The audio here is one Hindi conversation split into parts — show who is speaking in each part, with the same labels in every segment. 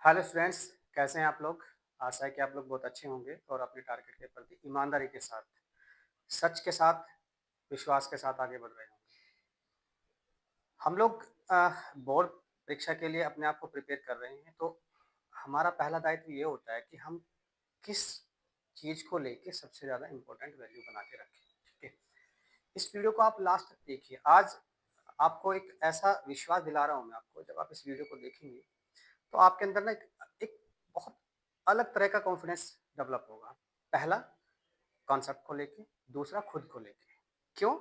Speaker 1: हेलो स्टूडेंट्स, कैसे हैं आप लोग। आशा है कि आप लोग बहुत अच्छे होंगे और अपने टारगेट के प्रति ईमानदारी के साथ, सच के साथ, विश्वास के साथ आगे बढ़ रहे होंगे। हम लोग बोर्ड परीक्षा के लिए अपने आप को प्रिपेयर कर रहे हैं, तो हमारा पहला दायित्व ये होता है कि हम किस चीज़ को लेके सबसे ज़्यादा इम्पोर्टेंट वैल्यू बना के रखें। ठीक है, इस वीडियो को आप लास्ट तक देखिए। आज आपको एक ऐसा विश्वास दिला रहा हूँ मैं आपको, जब आप इस वीडियो को देखेंगे तो आपके अंदर ना एक बहुत अलग तरह का कॉन्फिडेंस डेवलप होगा। पहला, कॉन्सेप्ट को लेके, दूसरा खुद को लेके। क्यों?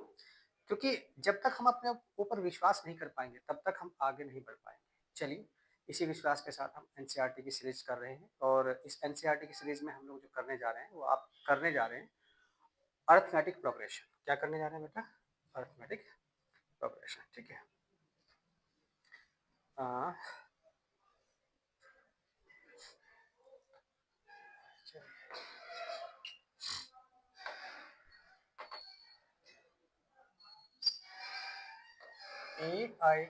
Speaker 1: क्योंकि जब तक हम अपने ऊपर विश्वास नहीं कर पाएँगे, तब तक हम आगे नहीं बढ़ पाएँगे। चलिए, इसी विश्वास के साथ हम एनसीईआरटी की सीरीज़ कर रहे हैं और इस एनसीईआरटी की सीरीज़ में हम लोग जो करने जा रहे हैं, वो आप करने जा रहे हैं अरिथमेटिक प्रोग्रेशन। क्या करने जा रहे हैं बेटा? अरिथमेटिक प्रोग्रेशन, ठीक है। Uh, A I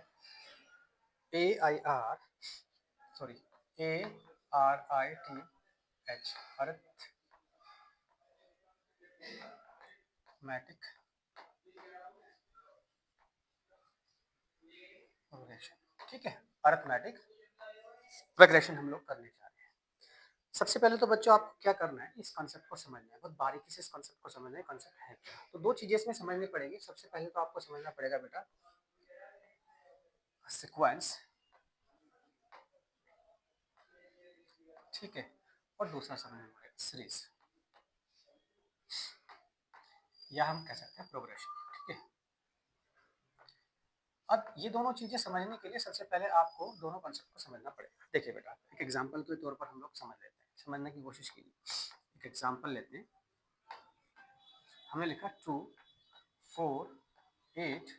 Speaker 1: A I R sorry A R I T H arithmetic progression, ठीक है। अरिथमेटिक प्रोग्रेशन हम लोग करने जा रहे हैं। सबसे पहले तो बच्चों आपको क्या करना है, इस कॉन्सेप्ट को समझना है, बहुत बारीकी से इस कॉन्सेप्ट को समझना है। कॉन्सेप्ट है क्या? तो दो चीजें इसमें समझनी पड़ेगी। सबसे पहले तो आपको समझना पड़ेगा बेटा सीक्वेंस, ठीक है, और दूसरा समझना पड़ेगा सीरीज, या हम कह सकते हैं प्रोग्रेशन, ठीक है। अब ये दोनों चीजें समझने के लिए सबसे पहले आपको दोनों कॉन्सेप्ट को समझना पड़ेगा। देखिए बेटा, एक एग्जांपल के तौर पर हम लोग समझ लेते हैं, समझने की कोशिश कीजिए। एक एग्जांपल लेते हैं। हमने लिखा 2, 4, 8,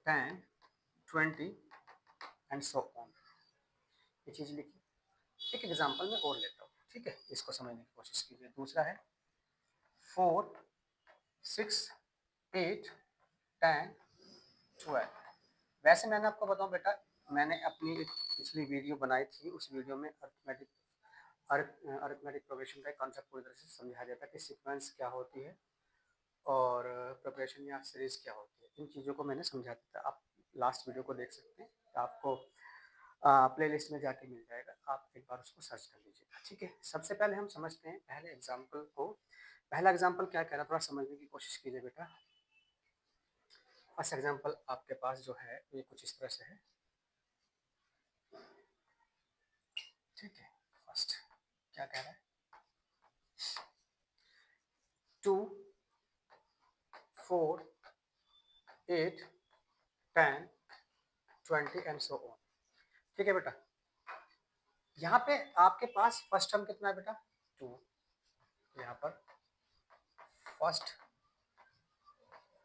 Speaker 1: 10, 20 एंड सो ऑन। ये चीज लिखी। एक एग्जांपल में और लेता हूँ, ठीक है, इसको समझने की कोशिश कीजिए। दूसरा है 4, 6, 8, 10, 12। वैसे मैंने आपको बताऊं बेटा, मैंने अपनी एक पिछली वीडियो बनाई थी। उस वीडियो में अरिथमेटिक प्रोग्रेशन का एक कॉन्सेप्ट पूरी तरह से समझाया दिया था कि सीक्वेंस क्या होती है और प्रोग्रेशन या सीरीज क्या होती है। इन चीज़ों को मैंने समझा दिया था। आप लास्ट वीडियो को देख सकते हैं, आपको प्लेलिस्ट में जाके मिल जाएगा। आप एक बार उसको सर्च कर लीजिएगा, ठीक है। सबसे पहले हम समझते हैं पहले एग्जाम्पल को। पहला एग्जाम्पल क्या कह रहा है, थोड़ा समझने की कोशिश कीजिए बेटा। फर्स्ट एग्जाम्पल आपके पास जो है ये कुछ इस तरह से है, ठीक है। फर्स्ट क्या कह रहा है, 2, 4, 8, 10, 20 एंड सो ऑन, ठीक है बेटा। यहाँ पे आपके पास फर्स्ट टर्म कितना है बेटा, 2। यहाँ पर फर्स्ट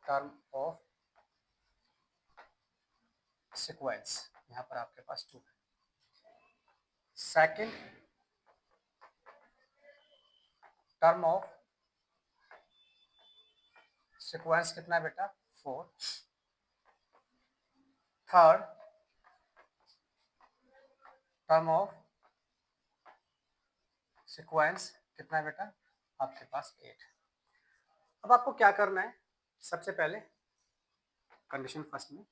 Speaker 1: टर्म ऑफ सीक्वेंस, यहाँ पर आपके पास 2 है। सेकेंड टर्म ऑफ सीक्वेंस कितना है बेटा, 4। थर्ड टर्म ऑफ सीक्वेंस कितना है बेटा, आपके पास 8। अब आपको क्या करना है, सबसे पहले कंडीशन फर्स्ट में,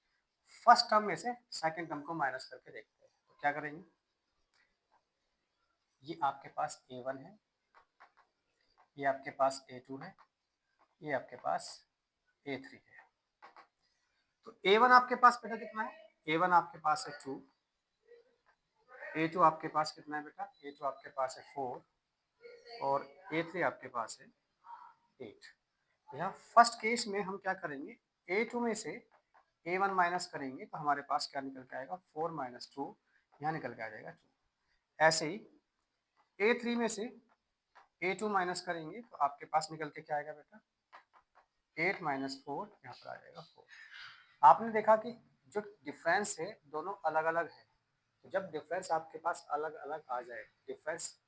Speaker 1: फर्स्ट टर्म में से सेकंड टर्म को माइनस करके देखते हैं। तो क्या करेंगे, ये आपके पास A1 है, ये आपके पास A2 है, ये आपके पास A3 है। तो A1 आपके पास बेटा कितना है, A1 आपके पास है 2, A2 आपके पास कितना है बेटा, A2 आपके पास है 4 और A3 आपके पास है 8। यहाँ फर्स्ट केस में हम क्या करेंगे, A2 में से A1 माइनस करेंगे तो हमारे पास क्या निकल के आएगा, 4 माइनस 2, यहाँ निकल के आ जाएगा 2। ऐसे ही A3 में से A2 माइनस करेंगे तो आपके पास निकल के क्या आएगा बेटा, 8 माइनस 4, यहाँ पर आ जाएगा 4। आपने देखा कि जो डिफरेंस है दोनों अलग अलग है। तो जब डिफरेंस आपके पास अलग अलग आ जाए, डिफरेंस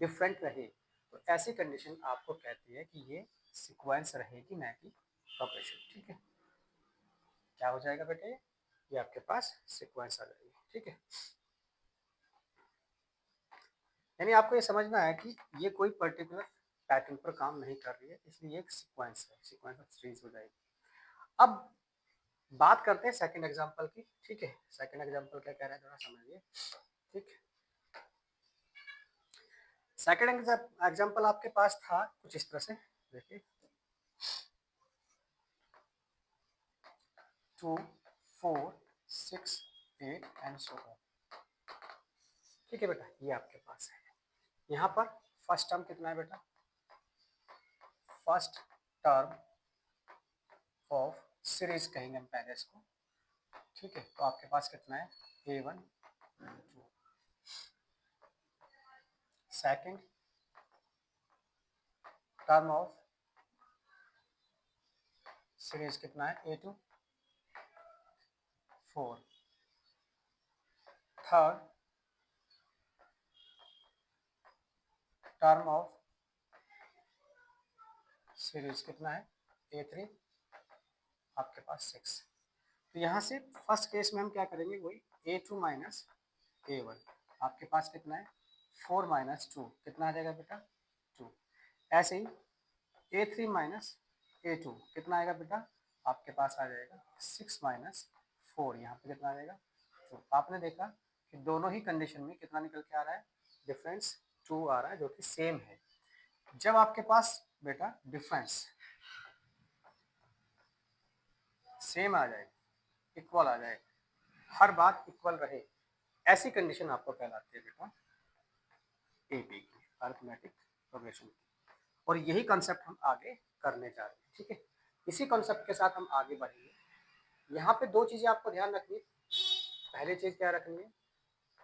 Speaker 1: डिफरेंट रहे, तो ऐसी कंडीशन आपको कहती है कि ये सीक्वेंस रहेगी, ना कि प्रोग्रेशन, ठीक है। क्या हो जाएगा बेटे, ये आपके पास सीक्वेंस आ जाएगी, ठीक है। यानी आपको ये समझना है कि ये कोई पर्टिकुलर पैटर्न पर काम नहीं कर रही है, इसलिए एक सीक्वेंस है, सीक्वेंस ऑफ सीरीज हो जाएगी। अब बात करते हैं सेकंड एग्जांपल की। ठीक है, सेकंड एग्जांपल क्या कह रहा है, थोड़ा समझिए। ठीक, सेकंड एग्जांपल आपके पास था कुछ इस तरह से, देखिए 2 4 6 8 एंड सो ऑन। ठीक है बेटा, ये आपके पास है। यहाँ पर फर्स्ट टर्म कितना है बेटा, फर्स्ट टर्म ऑफ सीरीज कहेंगे हम पहले इसको। ठीक है, तो आपके पास कितना है, A1 2। Second term of series कितना है, A2 4। Third term of series कितना है, A3 आपके पास 6। तो यहाँ से फर्स्ट केस में हम क्या करेंगे, वही A2 माइनस A1। आपके पास कितना है, 4 माइनस 2 कितना आ जाएगा बेटा, 2। ऐसे ही A3 माइनस A2 कितना आएगा बेटा, आपके पास आ जाएगा 6 माइनस 4। यहाँ पे कितना आ जाएगा, 2। आपने देखा कि दोनों ही कंडीशन में कितना निकल के आ रहा है, डिफरेंस 2 आ रहा है, जो कि सेम है। जब आपके पास बेटा डिफरेंस सेम आ जाए, इक्वल आ जाए, हर बात इक्वल रहे, ऐसी कंडीशन आपको कहलाती है बेटा एपी की, अरिथमेटिक प्रोग्रेशन की। और यही कॉन्सेप्ट हम आगे करने जा रहे हैं। ठीक है, इसी कॉन्सेप्ट के साथ हम आगे बढ़ेंगे। यहाँ पे दो चीजें आपको ध्यान रखनी है। पहली चीज क्या रखनी है,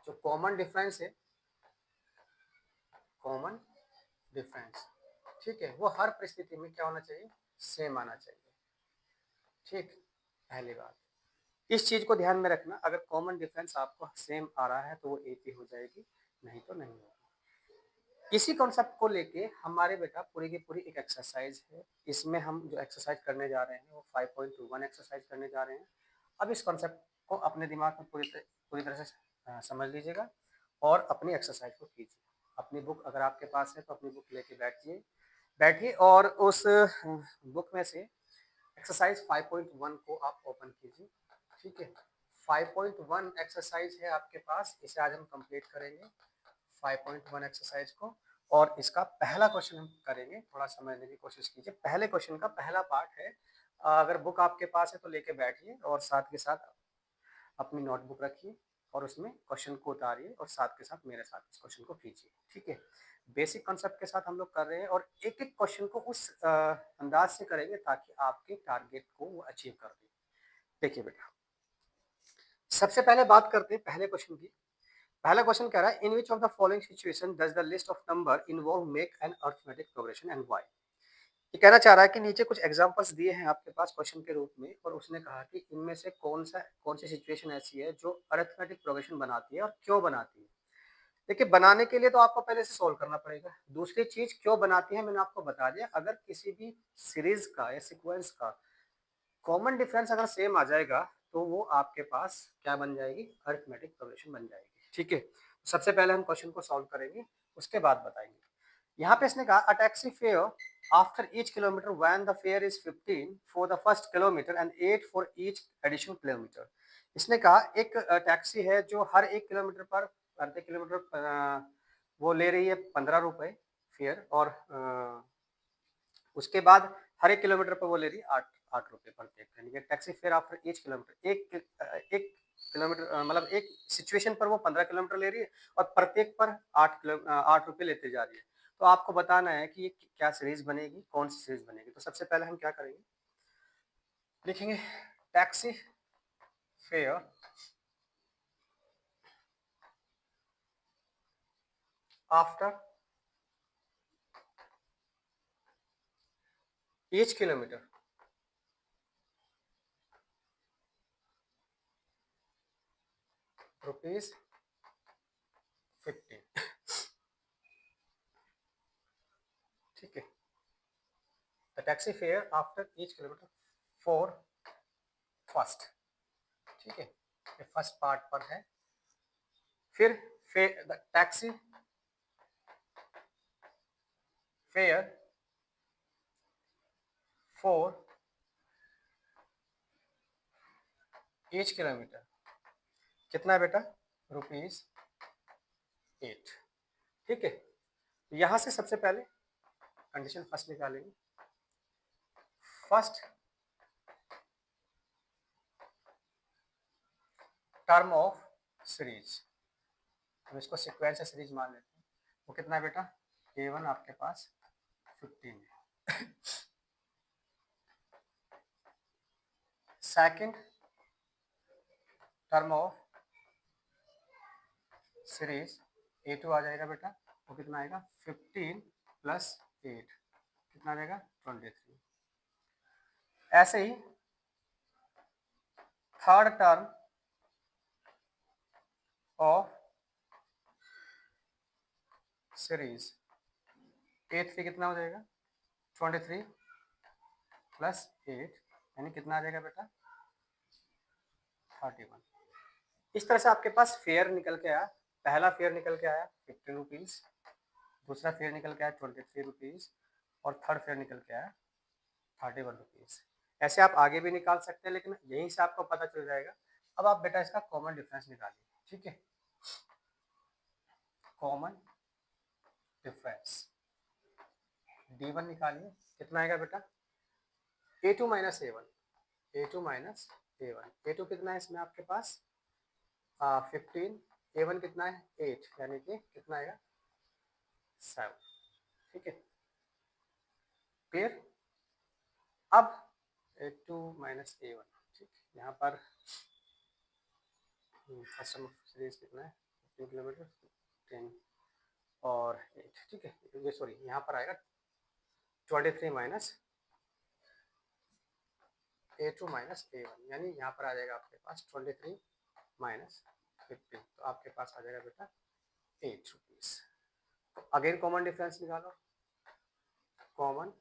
Speaker 1: जो कॉमन डिफरेंस है, कॉमन डिफरेंस, ठीक है, वो हर परिस्थिति में क्या होना चाहिए, सेम आना चाहिए। ठीक, पहली बात इस चीज को ध्यान में रखना, अगर कॉमन डिफरेंस आपको सेम आ रहा है तो वो एपी हो जाएगी, नहीं तो नहीं होगी। इसी कॉन्सेप्ट को लेके हमारे बेटा पूरी की पूरी एक एक्सरसाइज है। इसमें हम जो एक्सरसाइज करने जा रहे हैं वो 5.21 एक्सरसाइज करने जा रहे हैं। अब इस कॉन्सेप्ट को अपने दिमाग में पूरी तरह से समझ लीजिएगा और अपनी एक्सरसाइज को कीजिए। अपनी बुक अगर आपके पास है तो अपनी बुक लेके बैठिए और उस बुक में से एक्सरसाइज 5.1 को आप ओपन कीजिए। ठीक है, 5.1 एक्सरसाइज है आपके पास, इसे आज हम कंप्लीट करेंगे 5.1 एक्सरसाइज को। और इसका पहला क्वेश्चन हम करेंगे, थोड़ा समझने की कोशिश कीजिए। पहले क्वेश्चन का पहला पार्ट है, अगर बुक आपके पास है तो लेके बैठिए और साथ के साथ अपनी नोटबुक रखिए और उसमें क्वेश्चन को उतारिए और साथ के साथ मेरे साथ इस क्वेश्चन को कीजिए। ठीक है, बेसिक कॉन्सेप्ट के साथ हम लोग कर रहे हैं और एक एक क्वेश्चन को उस अंदाज से करेंगे ताकि आपके टारगेट को वो अचीव कर दे। देखिए बेटा, सबसे पहले बात करते हैं पहले क्वेश्चन की। पहला क्वेश्चन कह रहा है, in which of the following situation does the list of number involve make an arithmetic progression and why. ये कहना चाह रहा है कि नीचे कुछ एग्जांपल्स दिए हैं आपके पास क्वेश्चन के रूप में और उसने कहा कि इनमें से कौन सी सिचुएशन ऐसी है जो अरिथमेटिक प्रोग्रेशन बनाती है और क्यों बनाती है। देखिए, बनाने के लिए तो आपको पहले से सॉल्व करना पड़ेगा। दूसरी चीज क्यों बनाती है मैंने आपको बता दिया। अगर किसी भी सीरीज का या सीक्वेंस का कॉमन डिफरेंस अगर सेम आ जाएगा तो वो आपके पास क्या बन जाएगी, अरिथमेटिक प्रोग्रेशन बन जाएगी। ठीक है, सबसे पहले हम क्वेश्चन को सॉल्व करेंगे, उसके बाद बताएंगे। यहाँ पे इसने कहा, a taxi fare after each kilometre when the fair is 15 for the first kilometre and 8 for each additional kilometre. इसने कहा एक टैक्सी है जो हर एक किलोमीटर पर प्रति किलोमीटर वो ले रही है 15 रुपए फेयर, और उसके बाद हर एक किलोमीटर पर वो ले रही है 8 रुपए प्रत्येक। यानी कि taxi fare after each kilometre, एक किलोमीटर मतलब एक सिचुएशन पर वो 15 किलोमीटर ले रही है और प्रत्येक पर 8 रुपए लेते जा रही है। तो आपको बताना है कि ये क्या सीरीज बनेगी, कौन सी सीरीज बनेगी। तो सबसे पहले हम क्या करेंगे, लिखेंगे taxi fare after each kilometre ₹15। ठीक है, the taxi fare after each kilometre for first. ठीक है, ये फर्स्ट पार्ट पर है। फिर the taxi fare for each kilometre कितना है बेटा, ₹8। ठीक है, यहां से सबसे पहले कंडीशन फर्स्ट निकालेंगे। फर्स्ट टर्म ऑफ सीरीज, हम इसको सीक्वेंस सीरीज मान लेते हैं, वो कितना है बेटा, A1 आपके पास 15 है। Second term of series A2 आ जाएगा बेटा, वो कितना आएगा 15 प्लस 8 कितना आ जाएगा 23। ऐसे ही third term of series A3 कितना हो जाएगा 23 प्लस 8 यानी कितना आ जाएगा बेटा 31। इस तरह से आपके पास फेयर निकल के आया, पहला फेयर निकल के आया 15 रुपीज़, दूसरा फेयर निकल के आया 23 रुपीज़ और थर्ड फेयर निकल के आया 31 रुपीज़। ऐसे आप आगे भी निकाल सकते हैं, लेकिन यहीं से आपको पता चल जाएगा। अब आप बेटा इसका कॉमन डिफरेंस निकालिए, ठीक है, कॉमन डिफरेंस D1 निकालिए, कितना आएगा बेटा A2 minus A1, A2 minus A1, A2 कितना है इसमें आपके पास 15, A1 कितना है 8 यानी कि कितना आएगा 7। ठीक है, क्लियर। अब A2 माइनस A1, ठीक, यहाँ पर फर्स्ट टर्म सीरीज कितना है 15 किलोमीटर 10 और 8, ठीक है, ये सॉरी यहाँ पर आएगा 23 माइनस A2 माइनस A1 यानी यहाँ पर आ जाएगा आपके पास 23 माइनस 15, तो आपके पास आ जाएगा बेटा 8 रुपीज़। तो अगेन कॉमन डिफरेंस निकालो, कॉमन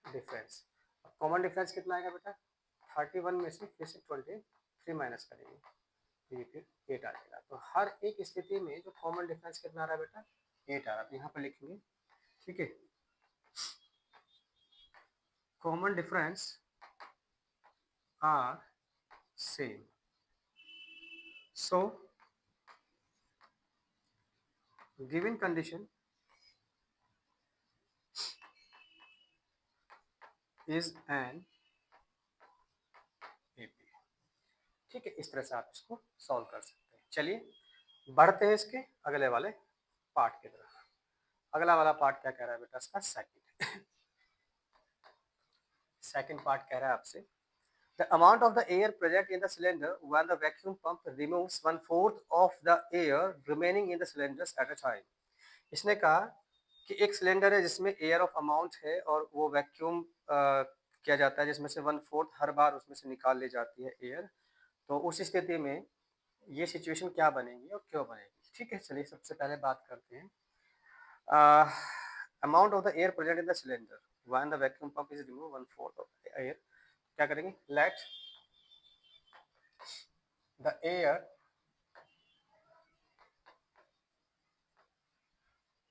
Speaker 1: डिफरेंस, कॉमन डिफरेंस कितना आएगा बेटा 31 में से फिर से 23 माइनस करेंगे तो ये फिर 8 आ जाएगा। तो हर एक स्थिति में जो कॉमन डिफरेंस कितना आ रहा है बेटा 8 आ रहा है, तो यहाँ पर लिखेंगे, ठीक है, common difference are same, so given condition is an AP. ठीक है, इस तरह से आप इसको सॉल्व कर सकते हैं। चलिए बढ़ते हैं इसके अगले वाले पार्ट की तरफ। अगला वाला पार्ट क्या कह रहा है बेटा इसका सेकंड पार्ट कह रहा है आपसे the amount of the air present in the cylinder when the vacuum pump removes 1/4 of the air remaining in the cylinders at a time। इसने कहा कि एक सिलेंडर है जिसमें एयर ऑफ अमाउंट है और वो वैक्यूम किया जाता है जिसमें से 1/4 हर बार उसमें से निकाल ली जाती है एयर। तो उस स्थिति में ये सिचुएशन क्या बनेगी और क्यों बनेगी। ठीक है, चलिए सबसे पहले बात करते हैं amount of the air present in the cylinder when the vacuum pump is remove 1/4 of the air. क्या करेंगे, let the air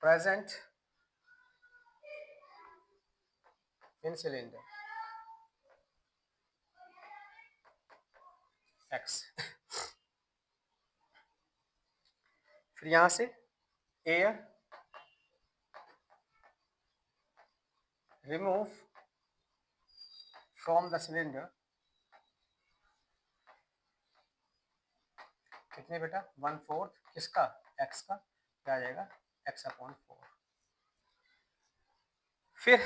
Speaker 1: present in cylinder x. फिर यहां से air remove from the cylinder कितने बेटा 1/4 किसका एक्स का, क्या आ जाएगा x/4। फिर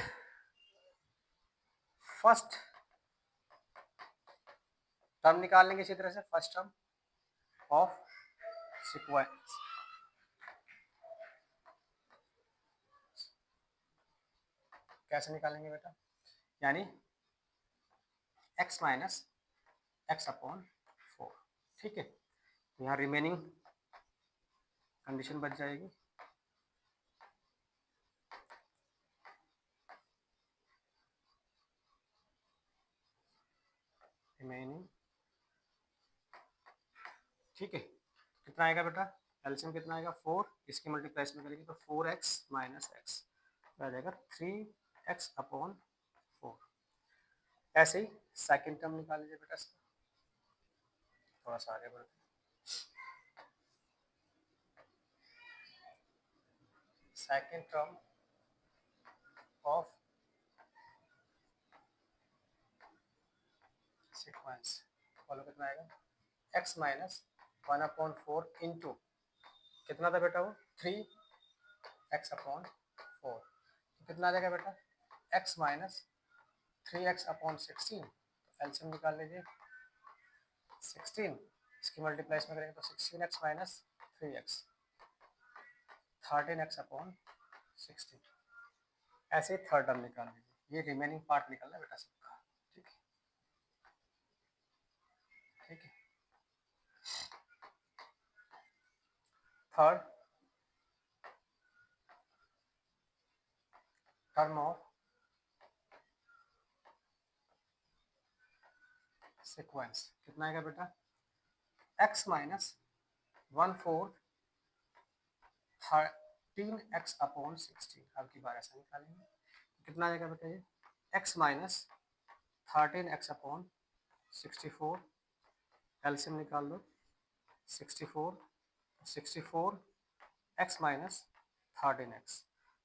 Speaker 1: फर्स्ट टर्म निकाल लेंगे इसी तरह से, फर्स्ट टर्म ऑफ सीक्वेंस कैसे निकालेंगे बेटा, यानी x माइनस x/4। ठीक है, यहाँ रिमेनिंग कंडीशन बच जाएगी, रिमेनिंग। ठीक है, कितना आएगा बेटा एल्सियम कितना आएगा 4, इसकी मल्टीप्लाई में करेंगे तो 4x माइनस एक्स आ जाएगा 3x/4। ऐसे ही सेकेंड टर्म निकाल लीजिए बेटा इसका, थोड़ा सा आगे बढ़ते हैं। Second term of sequence follow कितना आएगा, x माइनस 1/4 इंटू कितना था बेटा वो 3x/4, कितना आ जाएगा बेटा x माइनस 3x/16। एलसीएम निकाल लीजिए 16, इसकी मल्टीप्लाई में करेंगे तो 16x माइनस 3x 13x/16। ऐसे ही थर्ड टर्म निकाल लीजिए, ये रिमेनिंग पार्ट निकलना है बेटा सबका। ठीक है, ठीक है। थर्ड टर्म ऑफ सीक्वेंस कितना आएगा बेटा, x माइनस 1/4 13x/16। अब की बार ऐसा निकालेंगे, कितना आ जाएगा बेटा ये x माइनस 13x/64। एलसीएम निकाल दो 64 x माइनस 13x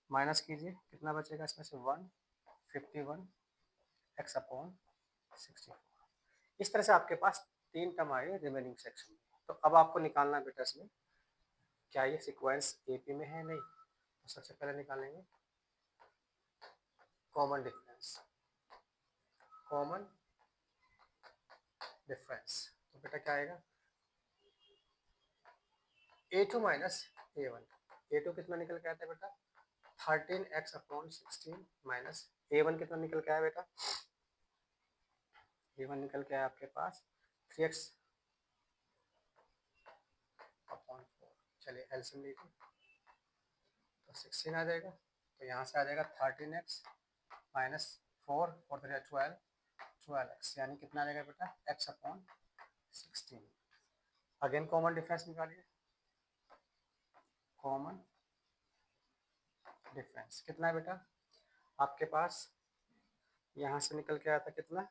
Speaker 1: माइनस कीजिए, कितना बचेगा इसमें से 151 x/64। इस तरह से आपके पास तीन टर्म आए रिमेनिंग सेक्शन में। तो अब आपको निकालना बेटा इसमें क्या ये सीक्वेंस एपी में है, नहीं। तो सबसे पहले निकालेंगे कॉमन डिफरेंस, कॉमन डिफरेंस। तो बेटा क्या आएगा a2 माइनस a1। a2 कितना निकल के आता है बेटा 13x/16 माइनस a1 कितना निकल के आया बेटा, a1 निकल के आया आपके पास 3x/4। चलिए एलसीएम लीजिए तो 16 आ जाएगा, तो यहाँ से आ जाएगा 13x माइनस 4 और 12x, यानी कितना आ जाएगा बेटा x/16। अगेन कॉमन डिफरेंस निकालिए, कॉमन डिफरेंस कितना है बेटा आपके पास, यहाँ से निकल के आया था कितना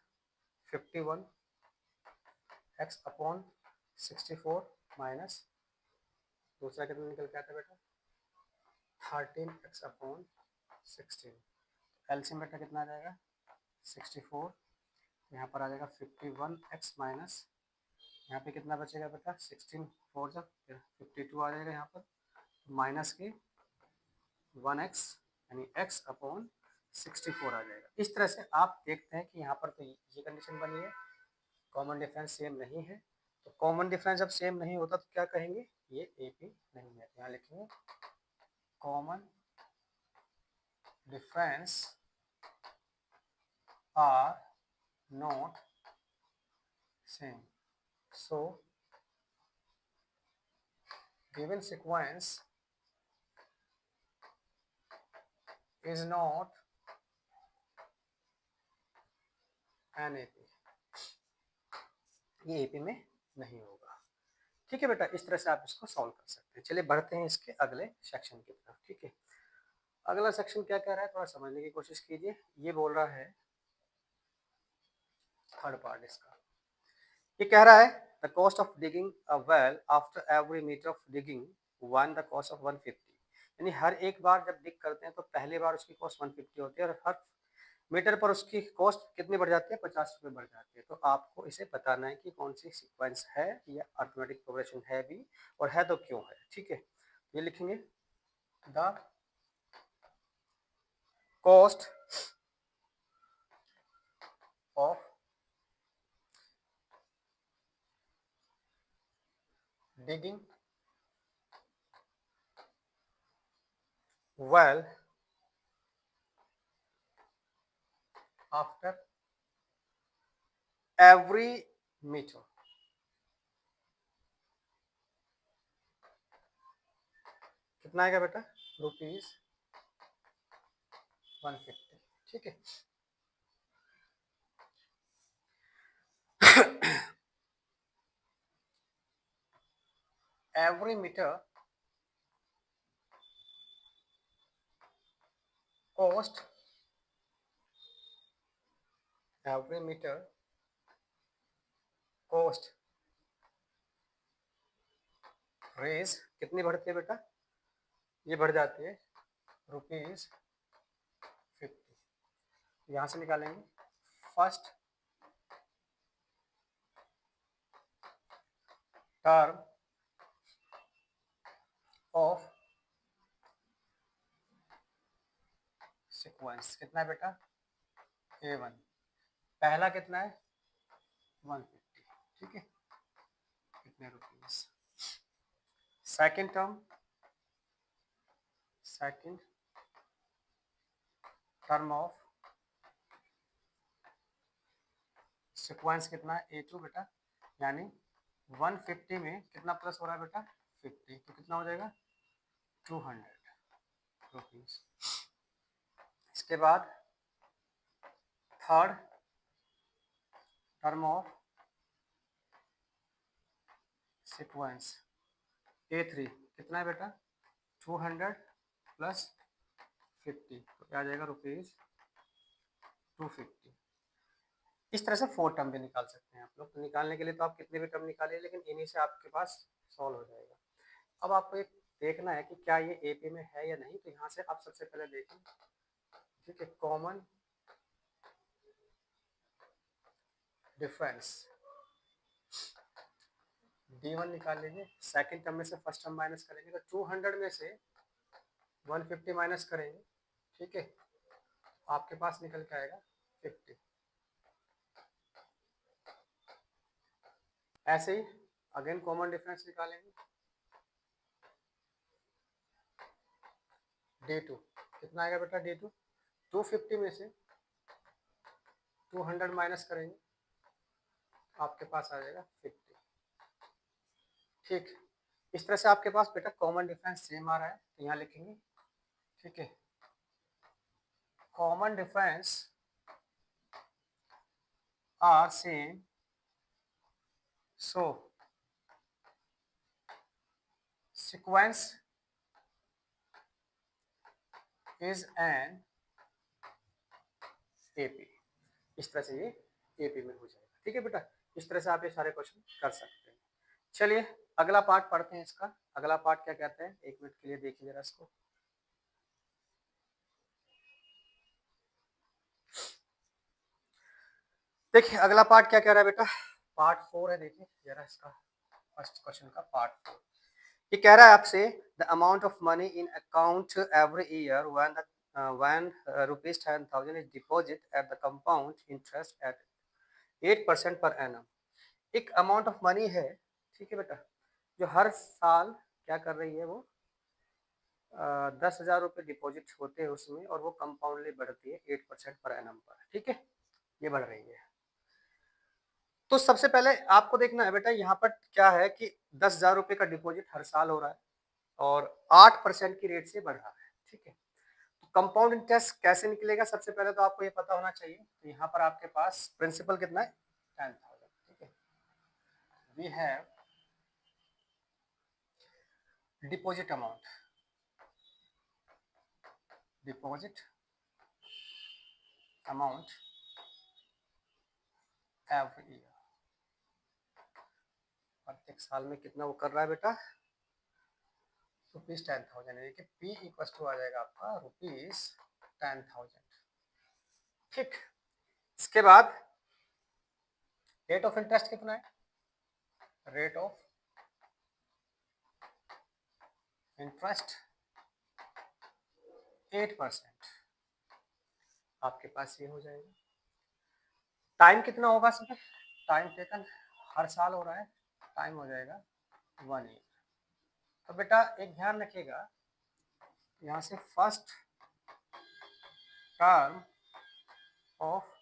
Speaker 1: 51x/64 माइनस दूसरा कितना निकल के आया था बेटा 13x/16। एलसीएम बेटा कितना आ जाएगा 64, यहाँ पर आ जाएगा 51x माइनस यहाँ पे कितना बचेगा बेटा 16 4 जब 52 आ जाएगा, यहाँ पर माइनस के 1x यानी x/64 आ जाएगा। इस तरह से आप देखते हैं कि यहाँ पर तो ये कंडीशन बनी है, कॉमन डिफरेंस सेम नहीं है। तो कॉमन डिफरेंस जब सेम नहीं होता तो क्या कहेंगे, ये एपी नहीं है। यहाँ लिखेंगे common difference are not same, so given sequence is not an AP, ये AP में नहीं होगा। ठीक है बेटा, इस तरह से आप इसको सॉल्व कर सकते हैं। चलिए बढ़ते हैं इसके अगले सेक्शन की तरफ। ठीक है, अगला सेक्शन क्या कह रहा है थोड़ा समझने की कोशिश कीजिए। ये बोल रहा है थर्ड पार्ट इसका, ये कह रहा है the cost of digging a well after every metre of digging one the cost of 150। यानी हर एक बार जब डिग करते हैं तो पहली बार उसकी कॉस्ट 150 होती है और हर मीटर पर उसकी कॉस्ट कितनी बढ़ जाती है 50 रुपये बढ़ जाती है। तो आपको इसे बताना है कि कौन सी सीक्वेंस है या अर्थमेटिक प्रोग्रेशन है भी, और है तो क्यों है। ठीक है, ये लिखेंगे the cost of digging well after every meter। कितना आएगा बेटा ₹150। ठीक है, every meter cost every meter cost raise कितनी बढ़ती है बेटा, ये बढ़ जाती है ₹50। यहां से निकालेंगे फर्स्ट टर्म ऑफ सीक्वेंस कितना है बेटा, A1, पहला कितना है 150, ठीक है, कितने rupees. Second term of sequence कितना है A2 बेटा, यानी 150 में कितना प्लस हो रहा है बेटा 50, तो कितना हो जाएगा 200 रुपीज। इसके बाद third term of sequence A3 कितना है बेटा 200 प्लस 50, तो क्या आ जाएगा ₹250। इस तरह से 4 टर्म भी निकाल सकते हैं आप लोग। तो निकालने के लिए तो आप कितने भी टर्म निकालिए, लेकिन इन्हीं से आपके पास सॉल्व हो जाएगा। अब आपको एक देखना है कि क्या ये एपी में है या नहीं, तो यहाँ से आप सबसे पहले देखें, ठीक है, कॉमन डिफरेंस D1 निकाल लीजिए। सेकंड टर्म में से फर्स्ट टर्म माइनस करेंगे तो 200 में से 150 माइनस करेंगे, ठीक है, आपके पास निकल के आएगा 50। ऐसे ही अगेन कॉमन डिफरेंस निकालेंगे D2 कितना आएगा बेटा D2, 250 में से 200 माइनस करेंगे, आपके पास आ जाएगा 50, ठीक। इस तरह से आपके पास बेटा कॉमन डिफरेंस सेम आ रहा है, तो यहाँ लिखेंगे, ठीक है, common difference are same so sequence is an AP. इस तरह से ये एपी में हो जाएगा, ठीक है बेटा। इस तरह से आप ये सारे क्वेश्चन कर सकते हैं। चलिए अगला पार्ट पढ़ते हैं इसका। अगला पार्ट क्या कहते हैं, एक मिनट के लिए देखिए जरा इसको। देखिए अगला पार्ट क्या कह रहा है बेटा, पार्ट 4 है। देखिए जरा इसका फर्स्ट क्वेश्चन का पार्ट 4। ये कह रहा है आपसे the amount of money in account every year when ₹10,000 is deposited at the compound interest at 8% per annum। एक अमाउंट ऑफ मनी है, ठीक है बेटा, जो हर साल क्या कर रही है, वो 10,000 रुपये डिपॉजिट होते हैं उसमें, और वो कंपाउंडली बढ़ती है 8% पर एनम पर, ठीक है, ये बढ़ रही है। तो सबसे पहले आपको देखना है बेटा, यहाँ पर क्या है कि 10,000 रुपये का डिपॉजिट हर साल हो रहा है और 8% की रेट से बढ़ रहा है, ठीक है। तो कंपाउंड इंटरेस्ट कैसे निकलेगा, सबसे पहले तो आपको ये पता होना चाहिए। तो यहाँ पर आपके पास प्रिंसिपल कितना है 10,000, ठीक है। We have deposit amount every year, प्रत्येक साल में कितना वो कर रहा है बेटा, ₹10,000, यानी कि P इक्वल टू आ जाएगा आपका ₹10,000, ठीक। इसके बाद रेट ऑफ इंटरेस्ट कितना है, रेट ऑफ इंटरेस्ट 8%, आपके पास ये हो जाएगा। टाइम कितना होगा सर, टाइम टेकन हर साल हो रहा है, टाइम हो जाएगा 1 ईयर। तो बेटा एक ध्यान रखिएगा, यहाँ से फर्स्ट टर्म ऑफ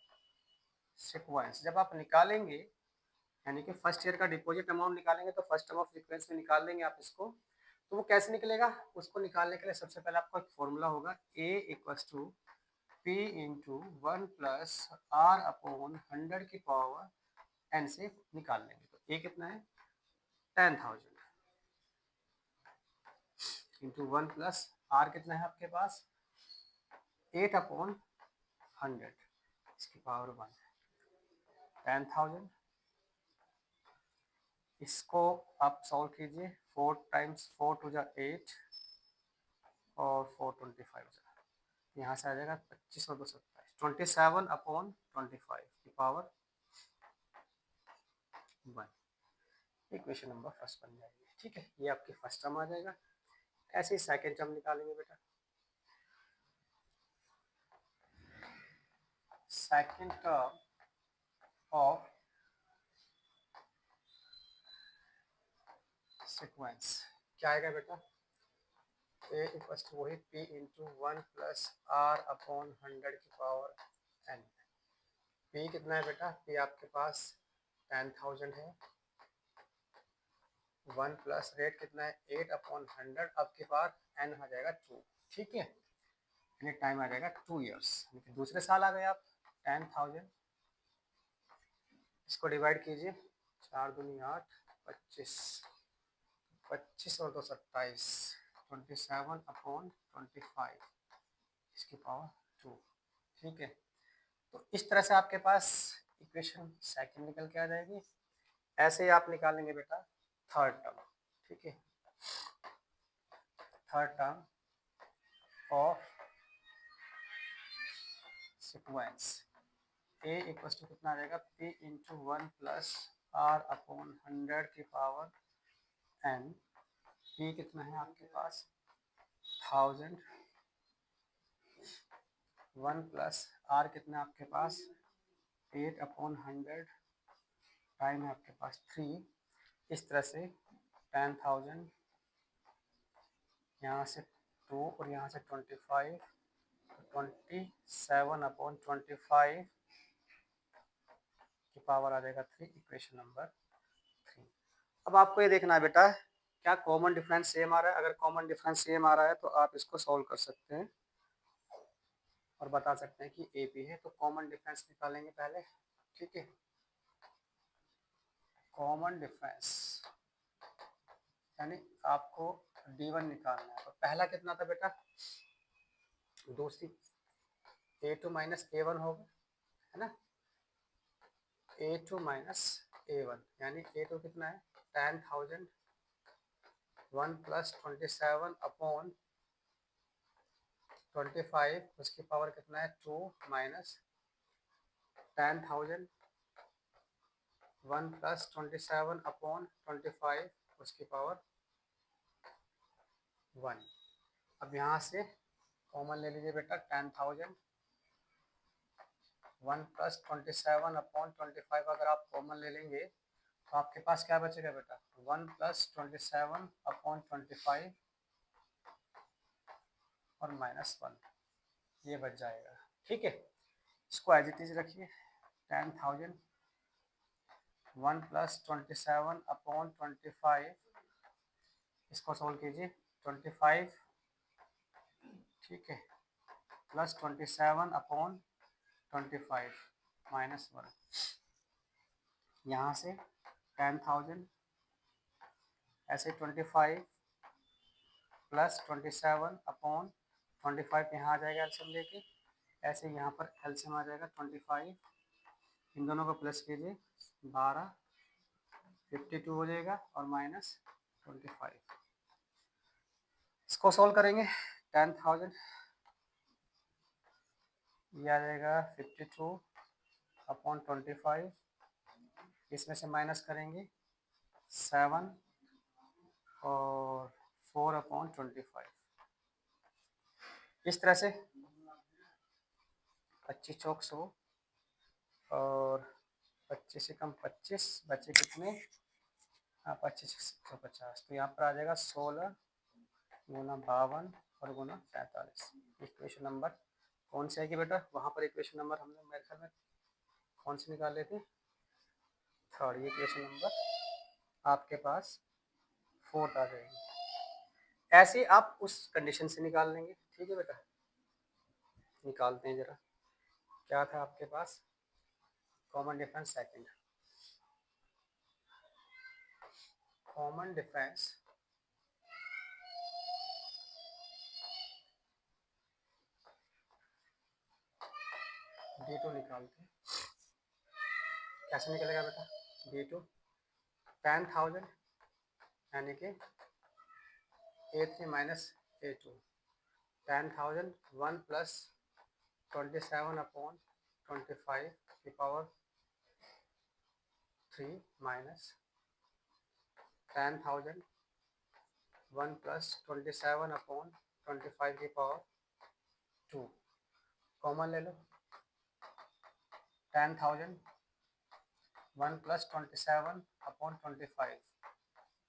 Speaker 1: सीक्वेंस जब आप निकालेंगे, यानी कि फर्स्ट ईयर का डिपॉजिट अमाउंट निकालेंगे, तो फर्स्ट टर्म ऑफ सीक्वेंस में निकाल देंगे आप इसको। तो वो कैसे निकलेगा, उसको निकालने के लिए सबसे पहले आपको एक फॉर्मूला होगा, A equals to P into 1 plus R upon 100 की पावर n से निकाल लेंगे। तो A कितना है 10,000 इंटू 1 प्लस R कितना है आपके पास 8/100 इसकी पावर 1 10,000। इसको आप सॉल्व कीजिए, 4 टाइम्स 4 टू जा 8 और 4 25 यहाँ से आ जाएगा 25 और 2 27 27/25 की पावर 1। इक्वेशन नंबर फर्स्ट बन जाएगी। ठीक है, ये आपकी फर्स्ट टर्म आ जाएगा। ऐसे ही सेकेंड टर्म निकालेंगे बेटा। सेकेंड टर्म ऑफ सीक्वेंस क्या आएगा बेटा? ए इक्वल्स टू वही P into 1 plus R upon 100 की पावर n। पी कितना है बेटा? पी आपके पास 10,000 है। 1 प्लस रेट कितना है? 8/100। अब के पावर n आ जाएगा 2। ठीक है, यानी टाइम आ जाएगा 2 ईयर्स, दूसरे साल आ गए आप। 10,000 इसको डिवाइड कीजिए, 4 दूनी 8 25 25 और 2 27 27/25 इसकी पावर 2। ठीक है, तो इस तरह से आपके पास इक्वेशन सेकंड निकल के आ जाएगी। ऐसे ही आप निकालेंगे बेटा थर्ड टर्म। ठीक है, third term of sequence A equals to कितना आ जाएगा? P into 1 plus R upon 100 की पावर n। पी कितना है आपके पास? 1000। 1 प्लस आर कितना है आपके पास? 8/100। टाइम है आपके पास 3। इस तरह से 10,000 यहाँ से 2 और यहाँ से 25 27/25 की पावर आ जाएगा 3। Equation number 3। अब आपको ये देखना है बेटा, क्या कॉमन डिफरेंस सेम आ रहा है? अगर कॉमन डिफरेंस सेम आ रहा है तो आप इसको सॉल्व कर सकते हैं और बता सकते हैं कि ए पी है। तो कॉमन डिफरेंस निकालेंगे पहले। ठीक है, कॉमन डिफरेंस यानी आपको D1 निकालना है। तो पहला कितना था बेटा? दूसरी A2 माइनस A1 होगा, है ना? A2 माइनस A1 यानी A2 कितना है? 10,000। 1 प्लस 27/25 उसकी पावर कितना है? 2 माइनस 10,000। 1 प्लस 27/25 उसकी पावर 1। अब यहाँ से कॉमन ले लीजिए बेटा 10,000। 1 प्लस 27/25 अगर आप कॉमन ले लेंगे तो आपके पास क्या बचेगा बेटा? 1 प्लस 27/25 और -1 ये बच जाएगा। ठीक है, इसको एज इट इज रखिए। 10,000 1 प्लस 27/25 इसको सोल्व कीजिए। 25 ठीक है प्लस 27/25 -1। यहाँ से 10,000 ऐसे 25 प्लस 27/25 यहाँ आ जाएगा एल्सियम लेके। ऐसे यहाँ पर एल्सियम आ जाएगा 25। इन दोनों को प्लस कीजिए 12 52 हो जाएगा और -25। इसको सोल्व करेंगे। 10,000 ये आ जाएगा 52/25। इसमें से माइनस करेंगे 7 और 4/25। इस तरह से 25 चौक 100 और 25 से कम 25 बचे कितने? 25 150। तो यहाँ पर आ जाएगा 16 गुना 52 और गुना 47। इक्वेशन नंबर कौन सी आएगी बेटा? वहाँ पर इक्वेशन नंबर हमने मेरे ख्याल में कौन सी निकाल लेते? थर्ड। इक्वेशन नंबर आपके पास फोर्थ आ जाएगी। ऐसे आप उस कंडीशन से निकाल लेंगे। ठीक है बेटा, निकालते हैं जरा। क्या था आपके पास? Common difference second. Common difference B2 निकालते हैं, कैसे निकलेगा बेटा? B2 10,000 यानी कि A3 माइनस A2, 10,000 1 प्लस 27/25 की पावर 3 माइनस 10,000 1 प्लस 27/25 की पावर 2, कॉमन ले लो। 10,000 1 प्लस 27/25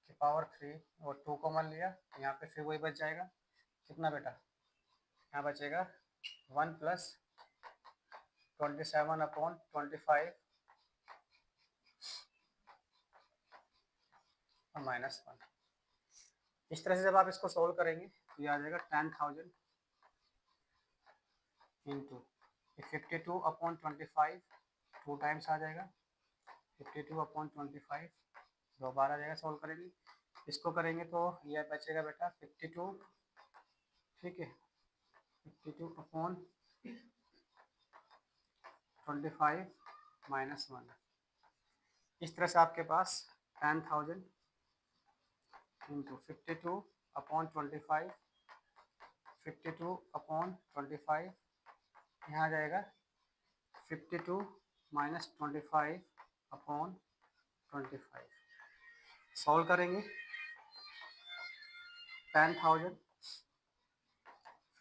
Speaker 1: की पावर 3 और 2 कॉमन लिया, यहाँ पे फिर वही बच जाएगा। कितना बेटा? यहाँ बचेगा 1 प्लस 27/25 और माइनस 1। इस तरह से जब आप इसको सोल्व करेंगे तो ये आ जाएगा 10,000 इंटू 52/25, 2 टाइम्स आ जाएगा 52/25, 2 बार आ जाएगा। सोल्व करेंगे, इसको करेंगे तो ये बचेगा बेटा 52, ठीक है, 52/25 माइनस 1। इस तरह से आपके पास 10,000 इंटू 52/25, 52/25 यहाँ आ जाएगा 52 माइनस 25/25। सॉल्व करेंगे 10,000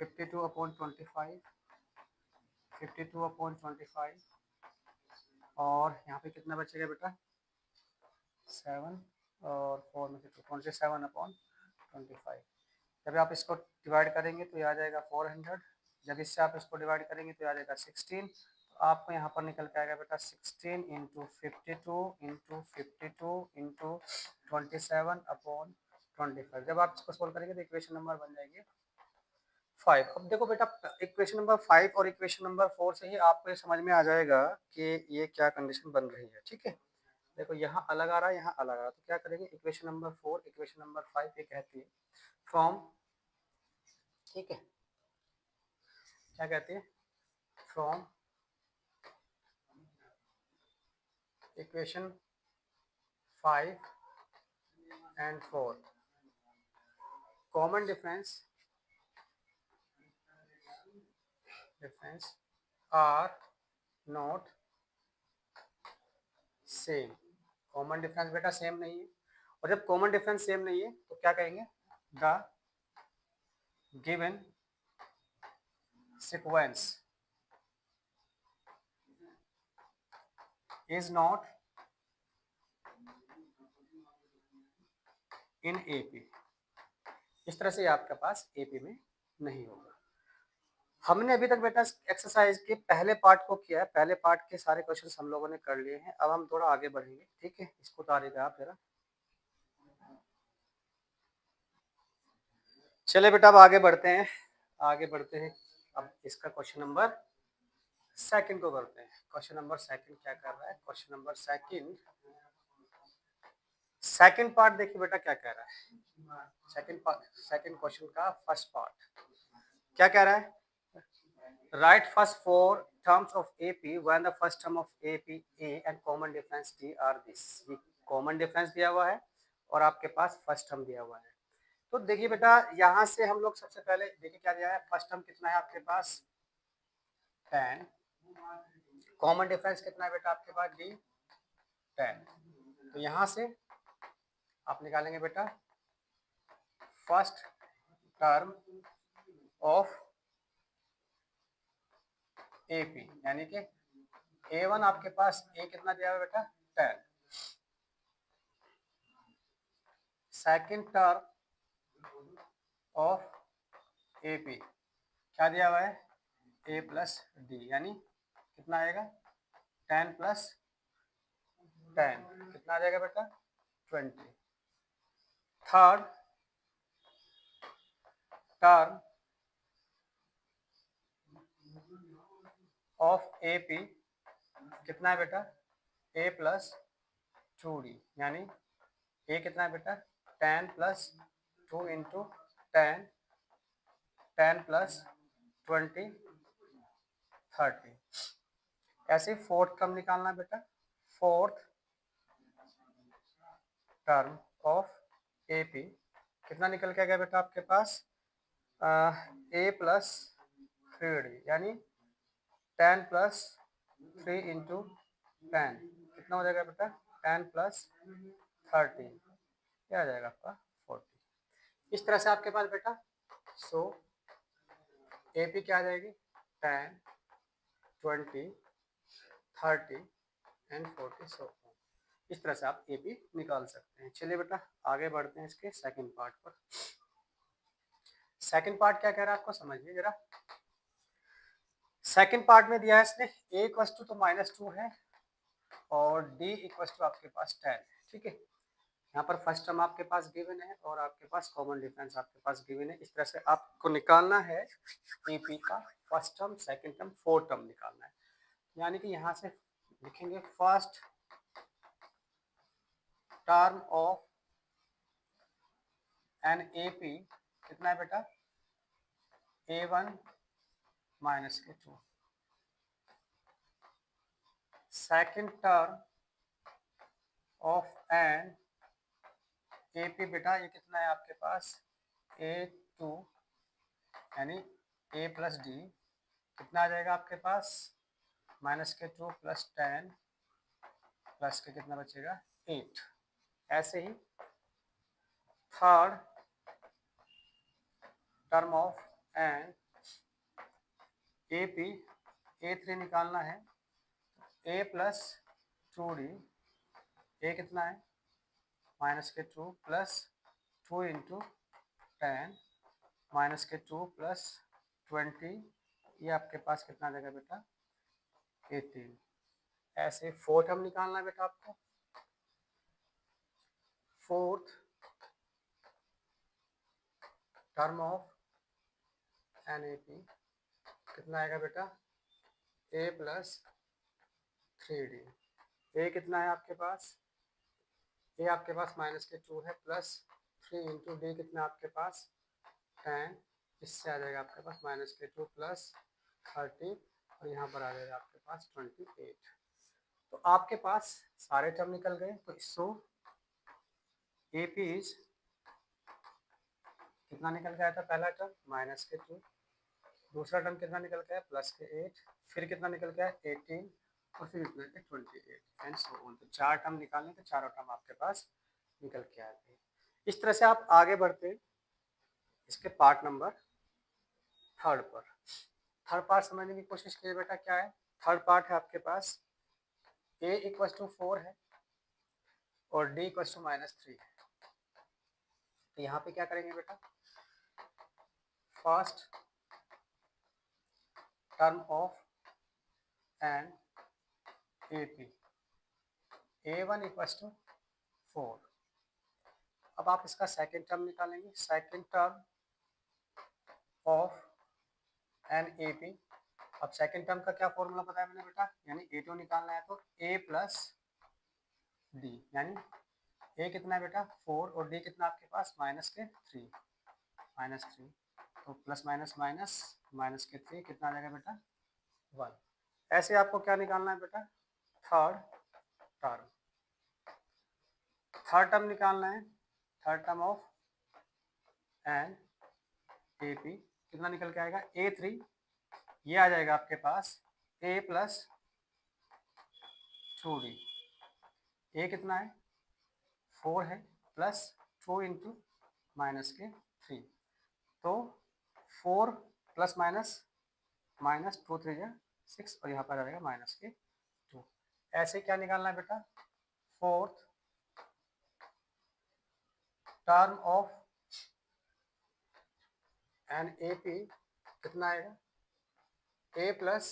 Speaker 1: 52/25, 52/25 और यहाँ पे कितना बचेगा बेटा? 7 और 4 में से 27/25। जब आप इसको डिवाइड करेंगे तो ये आ जाएगा 400। जब इससे आप इसको डिवाइड करेंगे तो आ जाएगा 16। तो आपको यहाँ पर निकल के आएगा बेटा 16 इंटू 52 इंटू 52 इंटू 27/25। जब आप इसको सोल्व करेंगे तो इक्वेशन नंबर बन जाएगी 5। अब देखो बेटा, इक्वेशन नंबर 5 और इक्वेशन नंबर 4 से ही आपको ये समझ में आ जाएगा कि ये क्या कंडीशन बन रही है, ठीक है। देखो यहाँ अलग आ रहा है, यहाँ अलग आ रहा है, तो क्या करेंगे? इक्वेशन नंबर 4 इक्वेशन नंबर 5 ये कहती है फ्रॉम, ठीक है, क्या कहती है? From equation 5 and 4 common difference are not same. Common difference बेटा सेम नहीं है, और जब कॉमन डिफरेंस सेम नहीं है तो क्या कहेंगे? The given sequence is not in AP. इस तरह से आपके पास एपी में नहीं होगा। हमने अभी तक बेटा एक्सरसाइज के पहले पार्ट को किया है, पहले पार्ट के सारे क्वेश्चंस हम लोगों ने कर लिए हैं। अब हम थोड़ा आगे बढ़ेंगे, ठीक है। इसको उतारिएगा आप जरा। चले बेटा अब आगे बढ़ते हैं, आगे बढ़ते हैं। अब इसका क्वेश्चन नंबर सेकंड को करते हैं। क्वेश्चन नंबर सेकंड क्या कर रहा है? क्वेश्चन नंबर सेकंड पार्ट देखिए बेटा क्या कह रहा है। सेकंड क्वेश्चन का फर्स्ट पार्ट क्या कह रहा है? Write first 4 terms of AP when the first term of AP A and common difference D are this। ये common difference दिया हुआ है और आपके पास फर्स्ट टर्म दिया हुआ है। तो देखिए बेटा यहाँ से हम लोग सबसे पहले देखिए क्या दिया है। फर्स्ट टर्म कितना है आपके पास? 10। कॉमन डिफरेंस कितना है बेटा आपके पास? D 10। तो यहाँ से आप निकालेंगे बेटा फर्स्ट टर्म ऑफ AP, यानी कि A1 आपके पास A कितना दिया हुआ है बेटा? 10। सेकेंड टर्म ऑफ AP क्या दिया हुआ है? A प्लस D, यानी कितना आएगा? 10 प्लस 10 कितना आ जाएगा बेटा? 20। थर्ड टर्म ऑफ AP कितना है बेटा? A प्लस 2D, यानी A कितना है बेटा? 10 प्लस 2 इंटू 10, 10 प्लस 20 30। ऐसे फोर्थ टर्म निकालना है बेटा, फोर्थ टर्म ऑफ AP कितना निकल के आ गया बेटा आपके पास, A प्लस 3D यानी 10 प्लस 3 इंटू 10 कितना हो जाएगा बेटा, 10 प्लस 30 क्या आ जाएगा आपका 40। इस तरह से आपके पास बेटा सो AP क्या आ जाएगी, 10 20 30 एंड 40 सो इस तरह से आप AP निकाल सकते हैं। चलिए बेटा आगे बढ़ते हैं इसके सेकंड पार्ट पर। सेकंड पार्ट क्या कह रहा है आपको समझिए जरा। सेकंड पार्ट में दिया है इसने A इक्वल टू तो -2 है और D इक्वल टू आपके पास 10 है, ठीक है। यहाँ पर फर्स्ट टर्म आपके पास गिवन है और आपके पास कॉमन डिफरेंस आपके पास गिवन है। इस तरह से आपको निकालना है AP का first term, second term, fourth term निकालना है। यानी कि यहाँ से लिखेंगे first term of an AP कितना है बेटा, A1 माइनस के 2। Second term of an AP बेटा ये कितना है आपके पास, A2 यानी A प्लस D कितना आ जाएगा आपके पास, माइनस के 2 प्लस 10 प्लस के कितना बचेगा 8। ऐसे ही third term of an AP A3 निकालना है, A प्लस 2D A कितना है माइनस के 2 प्लस 2 इंटू 10 माइनस के 2 प्लस 20 ये आपके पास कितना आ जाएगा बेटा 18। ऐसे फोर्थ टर्म निकालना है बेटा आपको, fourth term of an AP कितना आएगा बेटा A प्लस 3D। A कितना है आपके पास, A आपके पास माइनस के 2 है प्लस 3 इंटू D कितना आपके पास 10, इससे आ जाएगा आपके पास माइनस के 2 प्लस 30 और यहाँ पर आ जाएगा आपके पास 28। तो आपके पास सारे टर्म निकल गए। तो सो AP इज कितना निकल के आया था, पहला टर्म माइनस के 2, दूसरा टर्म कितना निकल के आया प्लस के 8, फिर कितना निकल के आया 18 और फिर निकल के 28 एंड सो ऑन। तो चार टर्म निकालने तो चारों टर्म आपके पास निकल के आ गए। इस तरह से आप आगे बढ़ते इसके पार्ट नंबर थर्ड पर। थर्ड पार्ट समझने की कोशिश कीजिए बेटा क्या है। थर्ड पार्ट है आपके पास A इक्वल टू 4 है और D इक्वल टू -3 है। तो यहाँ पे क्या करेंगे बेटा, first term of an AP A1 equal to 4। अब आप इसका सेकेंड टर्म निकालेंगे, second term of an AP। अब सेकेंड टर्म का क्या फॉर्मूला बताया मैंने बेटा, यानी A2 निकालना है तो A प्लस D यानी A कितना है बेटा 4 और D कितना आपके पास माइनस के 3 तो प्लस माइनस माइनस माइनस के 3 कितना आ जाएगा बेटा 1। ऐसे आपको क्या निकालना है बेटा, थर्ड टर्म। थर्ड टर्म निकालना है, third term of an AP कितना निकल के आएगा A3 ये आ जाएगा आपके पास A प्लस 2D। A कितना है 4 है प्लस 2 इंटू माइनस के 3 तो 4 प्लस माइनस माइनस 2 3 6 और यहाँ पर आ जाएगा माइनस के 2। ऐसे क्या निकालना है बेटा, fourth term of an AP कितना आएगा A प्लस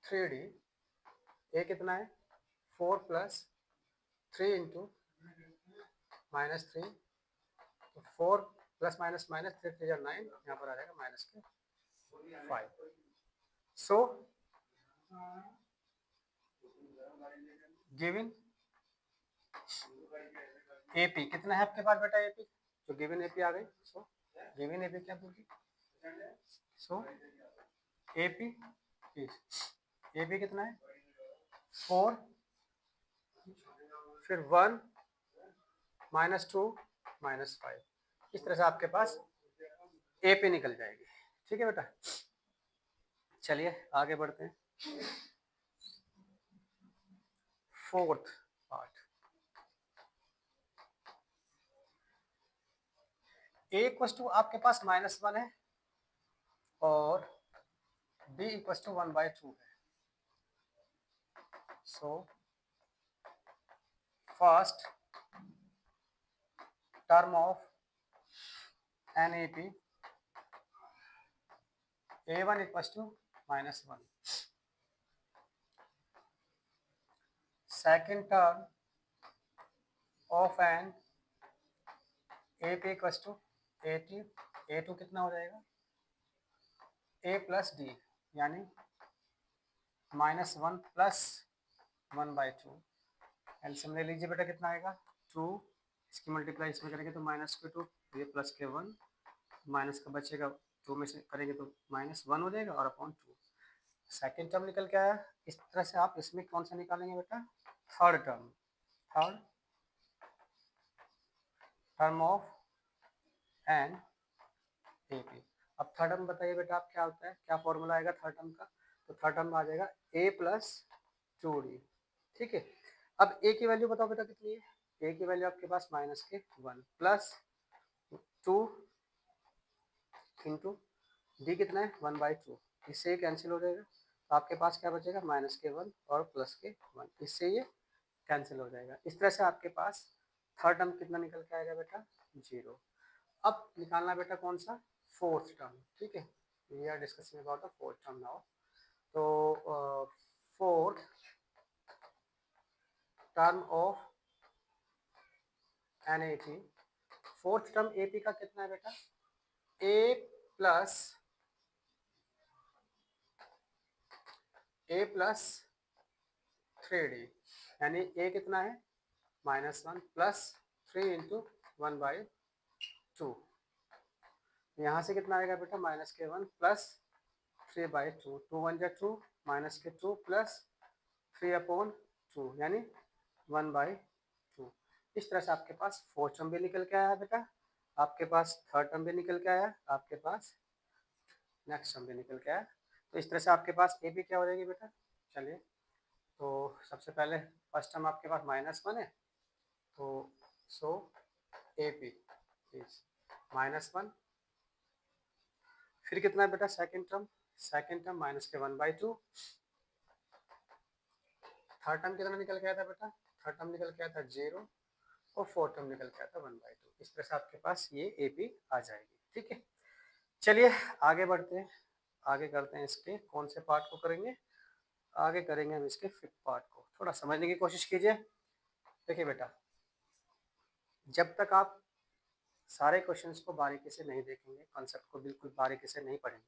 Speaker 1: 3D A कितना है 4 प्लस 3 इंटू -3 तो 4 प्लस माइनस माइनस 3 3 9 यहाँ पर आ जाएगा माइनस के 5। सो गिवन AP कितना है आपके पास बेटा AP, जो गिवन AP आ गई। सो गिवन AP क्या होगी, सो ए पी कितना है 4, फिर 1 -2 -5, इस तरह से आपके पास ए पे निकल जाएगी। ठीक है बेटा, चलिए आगे बढ़ते हैं। Fourth part, A equal to आपके पास -1 है और b इक्वल टू 1/2 है। So first term of NAP A1 equal to -1, second term of an AP equal to A2 कितना हो जाएगा A प्लस डी, यानी -1 प्लस 1/2। एलसीएम ले लीजिए बेटा, कितना आएगा 2, इसकी मल्टीप्लाई इसमें करेंगे तो -2, ये प्लस के 1, माइनस का बचेगा 2 में से करेंगे तो -1 हो जाएगा और अपॉन 2। सेकेंड टर्म निकल के आया। इस तरह से आप इसमें कौन सा निकालेंगे बेटा, third term of an A P. अब थर्ड टर्म बताइए बेटा आप क्या होता है, क्या फॉर्मूला आएगा थर्ड टर्म का, तो थर्ड टर्म आ जाएगा a प्लस 2d। ठीक है, अब a की वैल्यू बताओ बेटा कितनी है, a की वैल्यू आपके पास -1 प्लस 2 इंटू डी कितना है 1/2, इससे ये कैंसिल हो जाएगा तो आपके पास क्या बचेगा -1 और +1, इससे ये कैंसिल हो जाएगा। इस तरह से आपके पास थर्ड टर्म कितना निकल के आएगा बेटा 0। अब निकालना बेटा कौन सा, फोर्थ टर्म। ठीक है, we are discussing about the fourth term now. तो fourth term of NAT, fourth term AP का कितना है बेटा A प्लस 3d, यानी A कितना है -1 प्लस 3 इंटू 1/2। यहाँ से कितना आएगा बेटा -1 प्लस 3/2, 2 1 जा 2, -2 प्लस 3/2, यानी 1/2। इस तरह से आपके पास फोर्थ टर्म भी निकल के आया बेटा, आपके पास थर्ड टर्म भी निकल के आया, आपके पास नेक्स्ट टर्म भी निकल के आया। तो इस तरह से आपके पास ए भी क्या हो जाएगी बेटा। चलिए, तो सबसे पहले फर्स्ट टर्म आपके पास -1 है, तो सो ए पी इज -1, फिर कितना है बेटा सेकेंड टर्म -1/2, थर्ड टर्म कितना निकल के आया था बेटा, थर्ड टर्म निकल के आया था 0 और फोर्थ टर्म निकल के आया था 1/2। इस तरह से आपके पास ये ए पी आ जाएगी। ठीक है, चलिए आगे बढ़ते हैं, आगे करते हैं इसके कौन से पार्ट को करेंगे, आगे करेंगे हम इसके फिफ्थ पार्ट को। थोड़ा समझने की कोशिश कीजिए। देखिए बेटा, जब तक आप सारे क्वेश्चंस को बारीकी से नहीं देखेंगे, कॉन्सेप्ट को बिल्कुल बारीकी से नहीं पढ़ेंगे,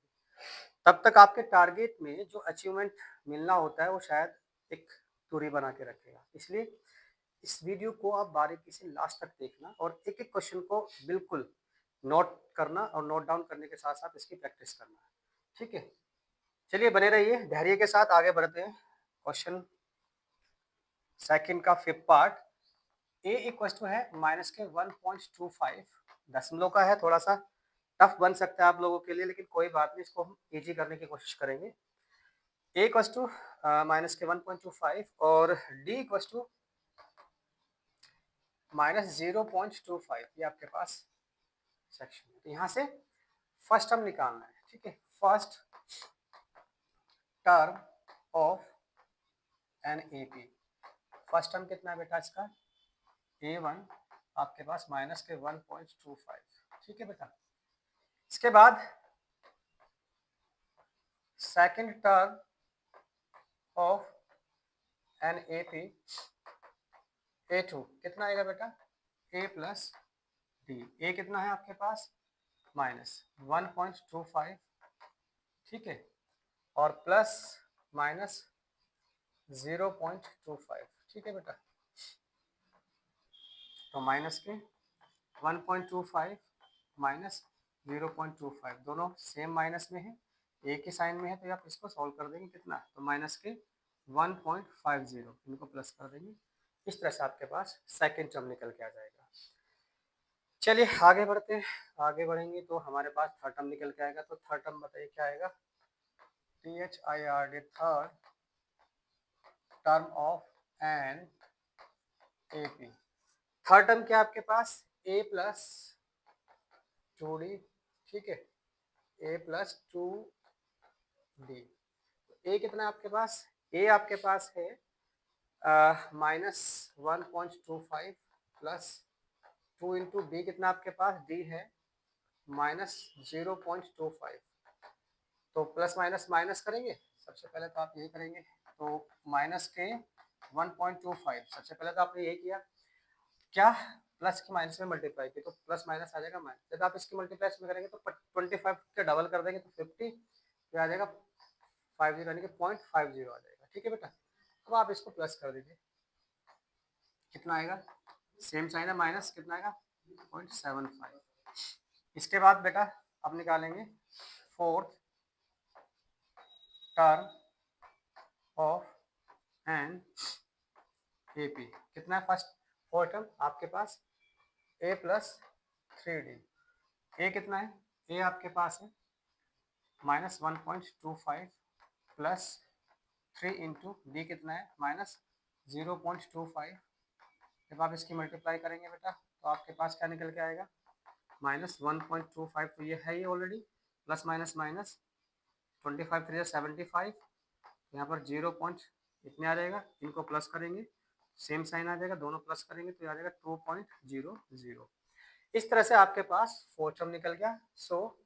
Speaker 1: तब तक आपके टारगेट में जो अचीवमेंट मिलना होता है वो शायद एक दूरी बना के रखेगा। इसलिए इस वीडियो को आप बारीकी से लास्ट तक देखना और एक एक क्वेश्चन को बिल्कुल नोट करना और नोट डाउन करने के साथ साथ इसकी प्रैक्टिस करना है। ठीक है, चलिए बने रहिए, धैर्य के साथ आगे बढ़ते हैं। क्वेश्चन सेकंड का fifth part, a equal to है -1.25, दशमलव का है, थोड़ा सा टफ बन सकता है आप लोगों के लिए, लेकिन कोई बात नहीं, इसको हम इजी करने की कोशिश करेंगे। a इक्वल टू -1.25 और d इक्वल टू -0.25, ये आपके पास सेक्शन है। तो यहाँ से फर्स्ट टर्म निकालना है। ठीक है, first term of NAP, first term कितना है बेटा इसका A1 आपके पास -1.25। ठीक है बेटा, इसके बाद second term of NAP A2 कितना आएगा बेटा A प्लस डी, A कितना है आपके पास -1.25। ठीक है, और प्लस -0.25। ठीक है बेटा, तो माइनस के 1.25 -0.25 दोनों सेम माइनस में है, एक ही साइन में है तो आप इसको सॉल्व कर देंगे कितना, तो माइनस के 1.50 इनको प्लस कर देंगे। इस तरह से आपके पास सेकेंड टर्म निकल के आ जाएगा। चलिए आगे बढ़ते हैं। आगे बढ़ेंगे तो हमारे पास थर्ड टर्म निकल के आएगा। तो थर्ड टर्म बताइए क्या आएगा, THIRD third term of an AP। Third term क्या आपके पास, A प्लस 2D, ठीक है, A प्लस 2D। ए कितना है आपके पास, ए आपके पास है -1.25 प्लस 2 इंटू डी कितना आपके पास, डी है -0.25। तो प्लस माइनस माइनस करेंगे, सबसे पहले तो आप यही करेंगे। तो माइनस के 1.25, सबसे पहले तो आपने यही किया क्या, प्लस की माइनस में मल्टीप्लाई की तो प्लस माइनस आ जाएगा माइनस। जब आप इसकी मल्टीप्लाई में करेंगे तो 25 के डबल कर देंगे तो 50, फिर आ जाएगा 50 यानी कि 0.50 आ जाएगा, ठीक है बेटा। अब आप इसको प्लस कर दीजिए, कितना आएगा, सेम साइन है माइनस, कितना आएगा 0.75। इसके बाद बेटा अब निकालेंगे fourth term of an AP। कितना है फर्स्ट फोर्थ टर्म आपके पास, A प्लस 3D। ए कितना है, ए आपके पास है -1.25 प्लस 3 इंटू डी कितना है -0.25। जब आप इसकी मल्टीप्लाई करेंगे बेटा तो आपके पास क्या निकल के आएगा, -1.25, तो ये है ही ऑलरेडी, प्लस माइनस माइनस 25 3 75, यहाँ पर 0 पॉइंट इतने आ जाएगा, इनको प्लस करेंगे सेम साइन आ जाएगा, दोनों प्लस करेंगे तो आ जाएगा 2.00। इस तरह से आपके पास फोर्थ टर्म निकल गया। सो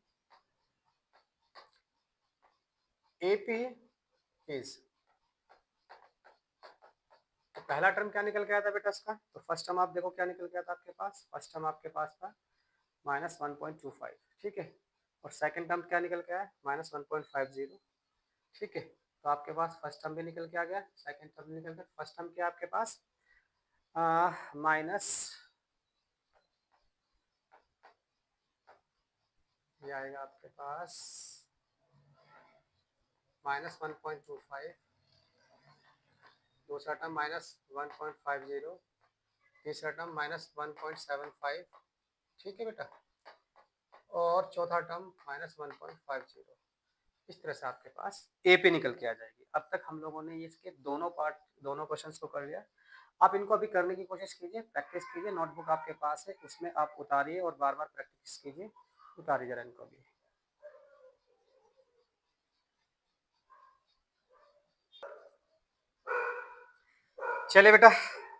Speaker 1: AP इज, तो पहला टर्म क्या निकल के आया था बेटा इसका, तो फर्स्ट टर्म आप देखो क्या निकल गया था आपके पास, फर्स्ट टर्म आपके पास था -1.25, ठीक है, और सेकंड टर्म क्या निकल के आया -1.50, ठीक है। तो आपके पास फर्स्ट टर्म भी निकल के आ गया, सेकंड टर्म भी निकल गया। फर्स्ट टर्म क्या आपके पास माइनस, ये आएगा आपके पास -1.25, दूसरा टर्म -1.50, तीसरा टर्म -1.75, ठीक है बेटा, और चौथा टर्म -1.50। इस तरह से आपके पास AP निकल के आ जाएगी। अब तक हम लोगों ने इसके दोनों पार्ट, दोनों क्वेश्चंस को कर लिया। आप इनको अभी करने की कोशिश कीजिए, प्रैक्टिस कीजिए, नोटबुक आपके पास है उसमें आप उतारिए और बार बार प्रैक्टिस कीजिए। उतारिए जरा इनको भी। चलिए बेटा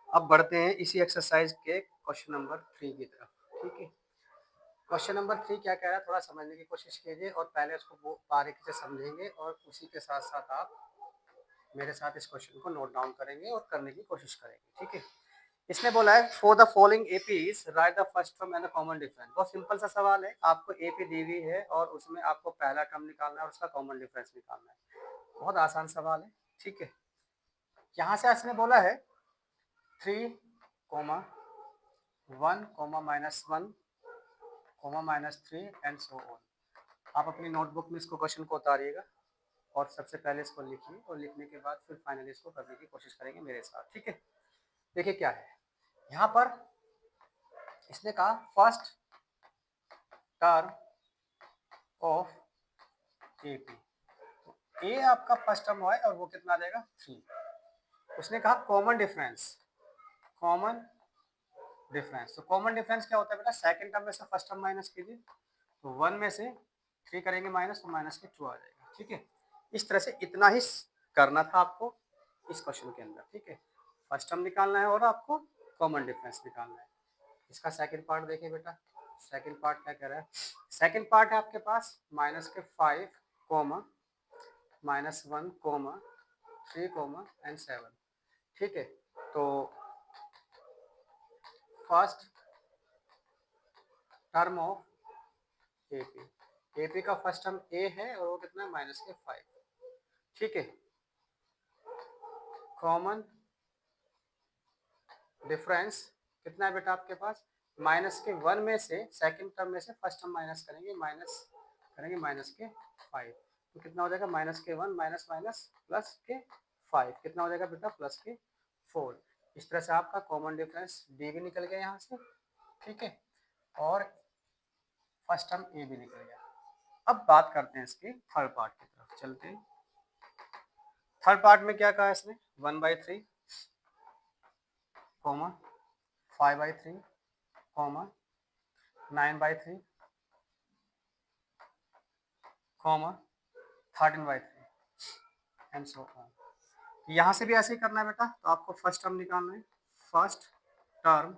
Speaker 1: अब बढ़ते हैं इसी एक्सरसाइज के क्वेश्चन नंबर 3 की तरफ, ठीक है। क्वेश्चन नंबर 3 क्या कह रहा है, थोड़ा समझने की कोशिश कीजिए और पहले उसको बारीकी से समझेंगे और उसी के साथ साथ आप मेरे साथ इस क्वेश्चन को नोट डाउन करेंगे और करने की कोशिश करेंगे, ठीक है। इसने बोला है for the following APs right the first term and common difference. बहुत सिंपल सा सवाल है, आपको एपी दी हुई है और उसमें आपको पहला टर्म निकालना है और उसका कॉमन डिफरेंस निकालना है। बहुत आसान सवाल है, ठीक है। यहाँ से इसने बोला है 3, 1, -1, -3 एंड सो ऑन। आप अपनी नोटबुक में इसको क्वेश्चन को उतारिएगा और सबसे पहले इसको लिखिए और लिखने के बाद फिर फाइनली इसको करने की कोशिश करेंगे मेरे साथ, ठीक है। देखिए क्या है यहाँ पर, इसने कहा फर्स्ट टर्म ऑफ AP। ए आपका फर्स्ट टर्म है और वो कितना आ जाएगा 3। उसने कहा कॉमन डिफरेंस, कॉमन डिफरेंस। तो कॉमन डिफरेंस क्या होता है बेटा, सेकंड टर्म में से फर्स्ट टर्म माइनस कीजिए, तो 1 में से 3 करेंगे माइनस तो माइनस के 2 आ जाएगा, ठीक है। इस तरह से इतना ही करना था आपको इस क्वेश्चन के अंदर, ठीक है। फर्स्ट टर्म निकालना है और आपको कॉमन डिफरेंस निकालना है। इसका सेकंड पार्ट देखिए बेटा, सेकंड पार्ट क्या कह रहा है, सेकंड पार्ट है आपके पास माइनस के 5, -1, 3, एंड 7, ठीक है। तो first term of AP, AP का फर्स्ट टर्म A है और वो कितना है -5, ठीक है। कॉमन डिफरेंस कितना है बेटा आपके पास, -1 में से सेकंड टर्म में से फर्स्ट टर्म माइनस करेंगे, माइनस करेंगे -5। तो कितना हो जाएगा माइनस के 1 माइनस माइनस प्लस के 5, कितना हो जाएगा बेटा प्लस के 4। इस तरह से आपका कॉमन डिफरेंस डी भी निकल गया यहाँ से, ठीक है, और फर्स्ट टर्म ए भी निकल गया। अब बात करते हैं इसके थर्ड पार्ट की तरफ चलते हैं। थर्ड पार्ट में क्या कहा इसने, 1/3 comma 5/3 comma 9/3 comma 13/3 and so on. यहाँ से भी ऐसे ही करना है बेटा, तो आपको फर्स्ट टर्म निकालना है, first term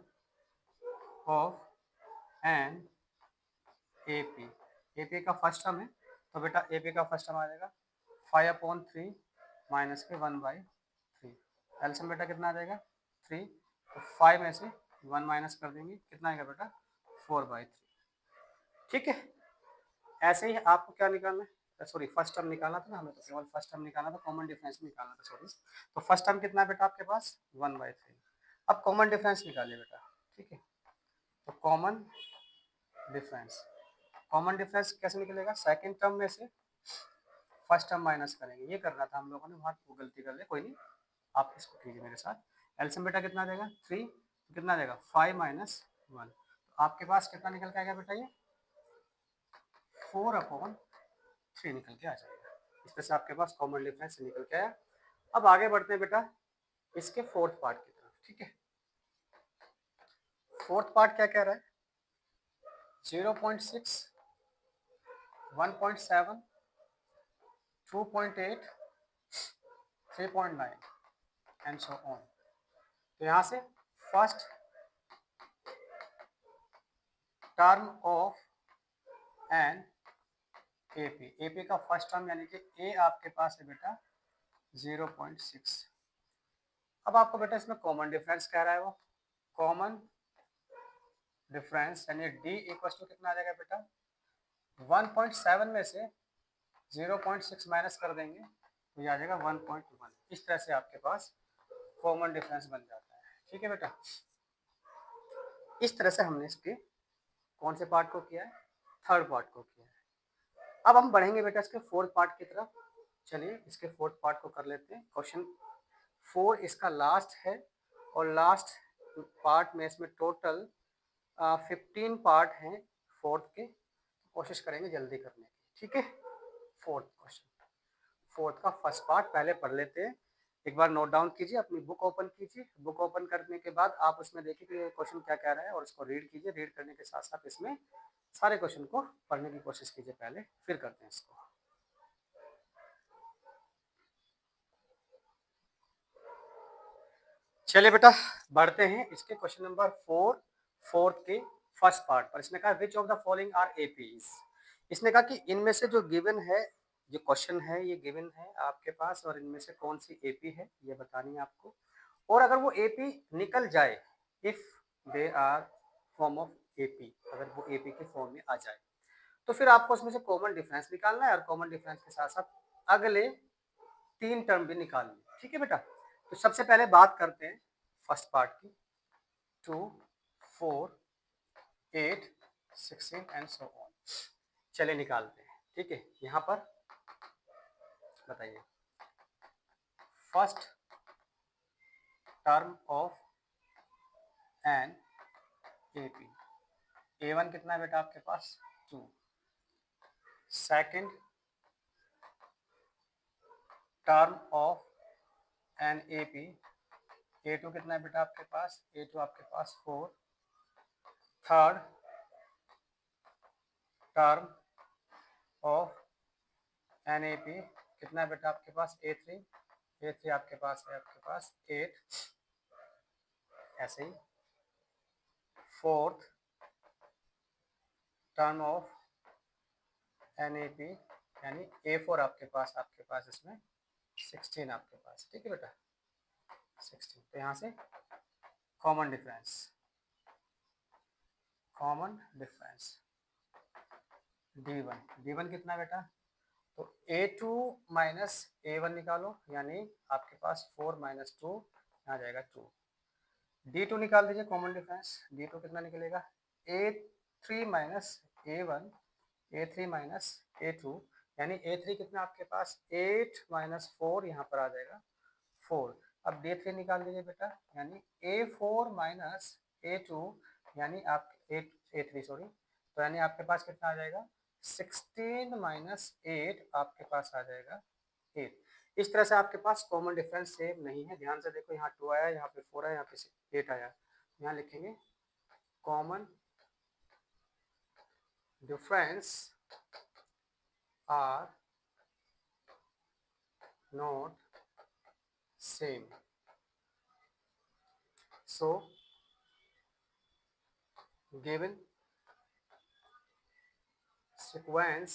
Speaker 1: of an AP, AP का फर्स्ट टर्म है, तो बेटा एपी का फर्स्ट टर्म आ जाएगा 5/3 माइनस के 1/3। एल्सियम बेटा कितना आ जाएगा 3, तो 5 में से 1 माइनस कर देंगे, कितना आएगा बेटा 4/3, ठीक है। ऐसे ही आपको क्या निकालना है, सॉरी फर्स्ट टर्म निकालना था ना हमें, तो केवल फर्स्ट टर्म निकालना था, कॉमन डिफरेंस निकालना था, सॉरी। तो फर्स्ट टर्म कितना है बेटा आपके पास 1/3। अब कॉमन डिफरेंस निकालिए बेटा, ठीक है। तो कॉमन डिफरेंस, कॉमन डिफरेंस कैसे निकलेगा, सेकंड टर्म में से फर्स्ट टर्म माइनस करेंगे, ये करना था हम लोगों ने, वहाँ गलती कर ले, कोई नहीं, आप इसको कीजिए मेरे साथ। एल्सियम बेटा कितना आ जाएगा 3, तो कितना आ जाएगा 5 माइनस 1, तो आपके पास कितना निकल के आएगा बेटा, ये 4/3 निकल के आ जाएगा। इस तरह से आपके पास कॉमन डिफरेंस निकल के आया। अब आगे बढ़ते हैं बेटा इसके फोर्थ पार्ट की तरफ, ठीक है। फोर्थ पार्ट क्या कह रहा है, 0.6 1.7 2.8 3.9 एंड सो ऑन। तो यहाँ से first term of an AP, AP का फर्स्ट टर्म यानी कि ए आपके पास है बेटा 0.6। अब आपको बेटा इसमें कॉमन डिफरेंस कह रहा है, वो कॉमन डिफरेंस यानी डी इक्वल टू कितना आ जाएगा बेटा 1.7 में से 0.6 माइनस कर देंगे, तो ये आ जाएगा 1.1। इस तरह से आपके पास कॉमन डिफरेंस बन जाता है, ठीक है बेटा। इस तरह से हमने इसके कौन से पार्ट को किया है, थर्ड पार्ट को किया है। अब हम बढ़ेंगे बेटा इसके फोर्थ पार्ट की तरफ, चलिए इसके फोर्थ पार्ट को कर लेते हैं। क्वेश्चन 4 इसका लास्ट है, और लास्ट पार्ट में इसमें टोटल 15 पार्ट हैं फोर्थ के, कोशिश करेंगे जल्दी करने की, ठीक है। फोर्थ क्वेश्चन, फोर्थ का फर्स्ट पार्ट पहले पढ़ लेते हैं। एक बार नोट डाउन कीजिए, अपनी बुक ओपन कीजिए, बुक ओपन करने के बाद आप उसमें देखिए कि क्वेश्चन क्या कह रहा है, और उसको रीड कीजिए। रीड करने के साथ साथ इसमें सारे क्वेश्चन को पढ़ने की कोशिश कीजिए पहले, फिर करते हैं इसको। चलिए बेटा बढ़ते हैं इसके क्वेश्चन नंबर 4 फोर्थ के फर्स्ट पार्ट पर। इसने कहा which of the following are APs, इसने कहा कि इनमें से जो गिवन है, जो क्वेश्चन है ये गिवन है आपके पास, और इनमें से कौन सी एपी है ये बतानी है आपको। और अगर वो एपी निकल जाए, if they are form of AP, अगर वो एपी के फॉर्म में आ जाए, तो फिर आपको उसमें से कॉमन डिफरेंस निकालना है, और कॉमन डिफरेंस के साथ साथ अगले 3 टर्म भी निकालनी है, ठीक है बेटा। तो सबसे पहले बात करते हैं फर्स्ट पार्ट की, 2 4 8 16 एंड सो ऑन। चले निकालते हैं, ठीक है। यहाँ पर बताइए first term of an AP, A1 कितना है बेटा आपके पास 2, second term of an AP A2 कितना है बेटा आपके पास, A2 आपके पास 4, third term of an AP कितना है बेटा आपके पास A3, A3 आपके पास है आपके पास 8, ऐसे ही फोर्थ टर्म ऑफ NAP यानी A4 आपके पास इसमें 16 आपके पास, ठीक है बेटा 16। तो यहाँ से common difference, common difference D1 कितना बेटा, तो A2 माइनस A1 निकालो, यानी आपके पास 4 माइनस 2 आ जाएगा 2। D2 निकाल दीजिए कॉमन डिफरेंस, D2 कितना निकलेगा A3 minus A1, A3 minus A2 यानी A3 कितना आपके पास 8 माइनस 4 यहाँ पर आ जाएगा 4। अब D3 निकाल लीजिए बेटा, यानी A4 माइनस A2 यानी आप A3 सॉरी, तो यानी आपके पास कितना आ जाएगा 16 माइनस 8 आपके पास आ जाएगा 8। इस तरह से आपके पास कॉमन डिफरेंस सेम नहीं है। ध्यान से देखो, यहाँ 2 आया, यहाँ पे 4 आया, यहाँ पे 8 आया। यहाँ लिखेंगे common difference are not same, so given sequence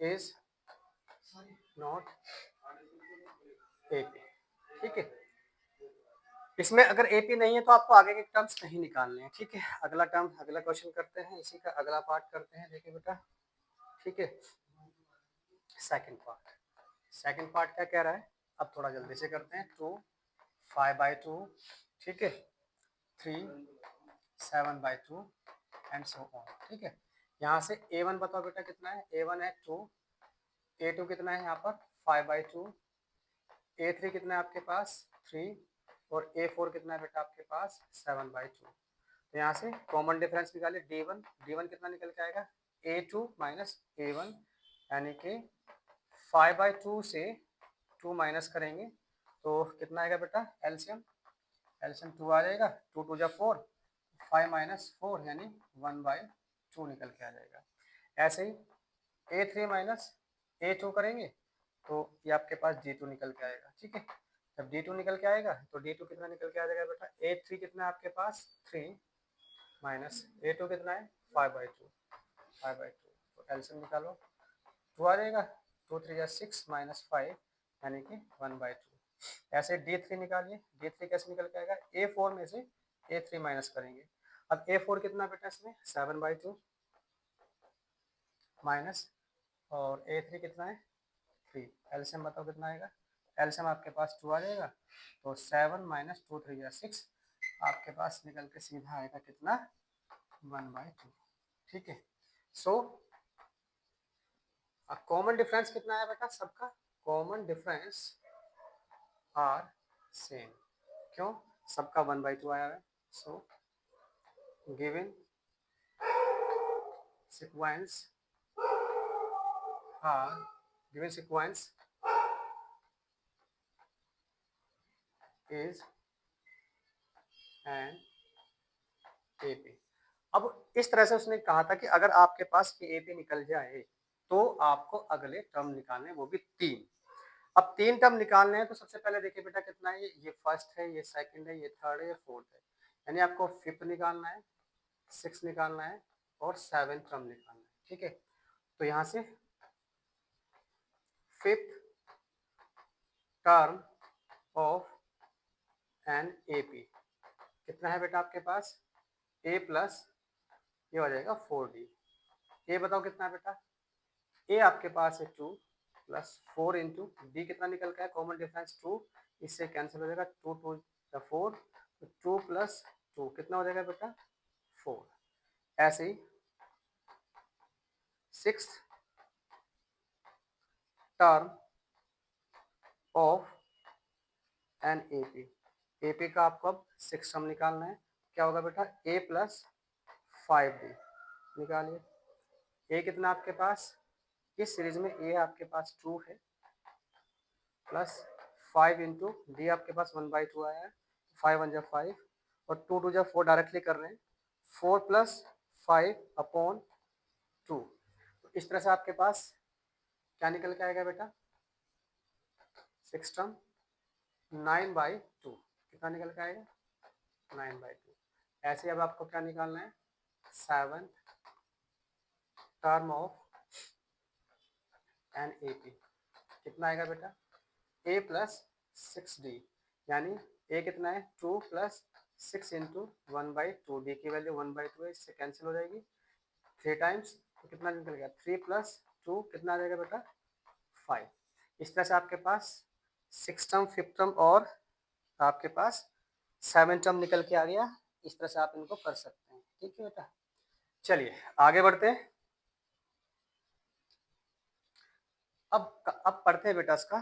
Speaker 1: is not AP। ठीक है, इसमें अगर AP नहीं है तो आपको आगे के टर्म्स नहीं निकालने हैं। ठीक है, अगला टर्म, अगला क्वेश्चन करते हैं, इसी का अगला पार्ट करते हैं। देखिए बेटा, ठीक है, सेकंड पार्ट क्या कह रहा है, अब थोड़ा जल्दी से करते हैं। 2 5/2, ठीक है, 3 7/2 एंड सो ऑन। ठीक है, यहाँ से A1 बताओ बेटा कितना है, A1 है 2, A2 कितना है यहाँ पर 5/2, A3 कितना है आपके पास 3 और A4 कितना है बेटा आपके पास 7/2। तो यहाँ से कॉमन डिफरेंस निकालिए D1 कितना निकल के आएगा A2 माइनस A1, यानी कि 5/2 से 2 माइनस करेंगे तो कितना आएगा बेटा एलसीएम 2 आ जाएगा, 2 2 जा 4, 5 माइनस 4 यानी 1/2 निकल के आ जाएगा। ऐसे ही A3 माइनस A2 करेंगे तो ये आपके पास D2 निकल के आएगा। ठीक है, जब D2 निकल के आएगा तो D2 कितना निकल के आ जाएगा बेटा, A3 कितना है आपके पास 3 माइनस A2 कितना है 5/2, तो एलसीएम निकालो 2 आ जाएगा, 2 3 जा 6 माइनस 5 यानी कि 1/2। ऐसे D3 निकालिए, D3 कैसे निकल के आएगा, A4 में से A3 माइनस करेंगे। अब A4 कितना बेटा इसमें 7/2 माइनस, और A3 कितना है 3, एलसीएम बताओ कितना आएगा, एलसीएम आपके पास 2 आ जाएगा, तो 7 माइनस 2 3 जा 6 आपके पास निकल के सीधा आएगा कितना 1/2। ठीक है, सो कॉमन डिफरेंस कितना है बेटा सबका, कॉमन डिफरेंस आर सेम, क्यों, सबका 1/2 आया है। सो given sequence are given sequence is an AP। अब इस तरह से उसने कहा था कि अगर आपके पास ये AP निकल जाए तो आपको अगले टर्म निकालने, वो भी 3। अब 3 टर्म निकालने हैं तो सबसे पहले देखिए बेटा कितना है, ये फर्स्ट है, ये सेकंड है, ये थर्ड है, ये फोर्थ है, यानी आपको 5th निकालना है, 6 निकालना है और 7th टर्म निकालना है। ठीक है, तो यहाँ से 5th term of an AP कितना है बेटा आपके पास, A प्लस ये हो जाएगा 4D। A बताओ कितना है बेटा, A आपके पास है 2 प्लस 4 इंटू D कितना निकल का है, कॉमन डिफरेंस 2, इससे कैंसिल हो जाएगा, 2 2 4, 2 प्लस 2 कितना हो जाएगा बेटा 4। ऐसे ही 6th term of an AP का आपको अब 6 टर्म निकालना है, क्या होगा बेटा A प्लस 5D निकालिए। A कितना आपके पास, इस सीरीज में A आपके पास 2 है प्लस 5 इंटू डी आपके पास 1/2 आया है, 5 1 जा 5 और 2 2 जा 4 डायरेक्टली कर रहे हैं, 4 प्लस 5/2। तो इस तरह से आपके पास क्या निकल के आएगा बेटा 6 टर्म 9/2, कितना निकल के आएगा 9/2। ऐसे अब आपको क्या निकालना है, 7th term of an AP कितना आएगा बेटा A प्लस 6D, यानी A कितना है 2 प्लस 6 इंटू 1/2, D की वैल्यू 1/2 है, इससे कैंसिल हो जाएगी, 3 टाइम्स तो कितना निकल गया 3 प्लस 2 कितना आ जाएगा बेटा 5। इस तरह से आपके पास 6 टर्म 5th टर्म और आपके पास 7 टर्म निकल के आ गया। इस तरह से आप इनको कर सकते हैं। ठीक है बेटा, चलिए आगे बढ़ते हैं। अब पढ़ते हैं बेटा इसका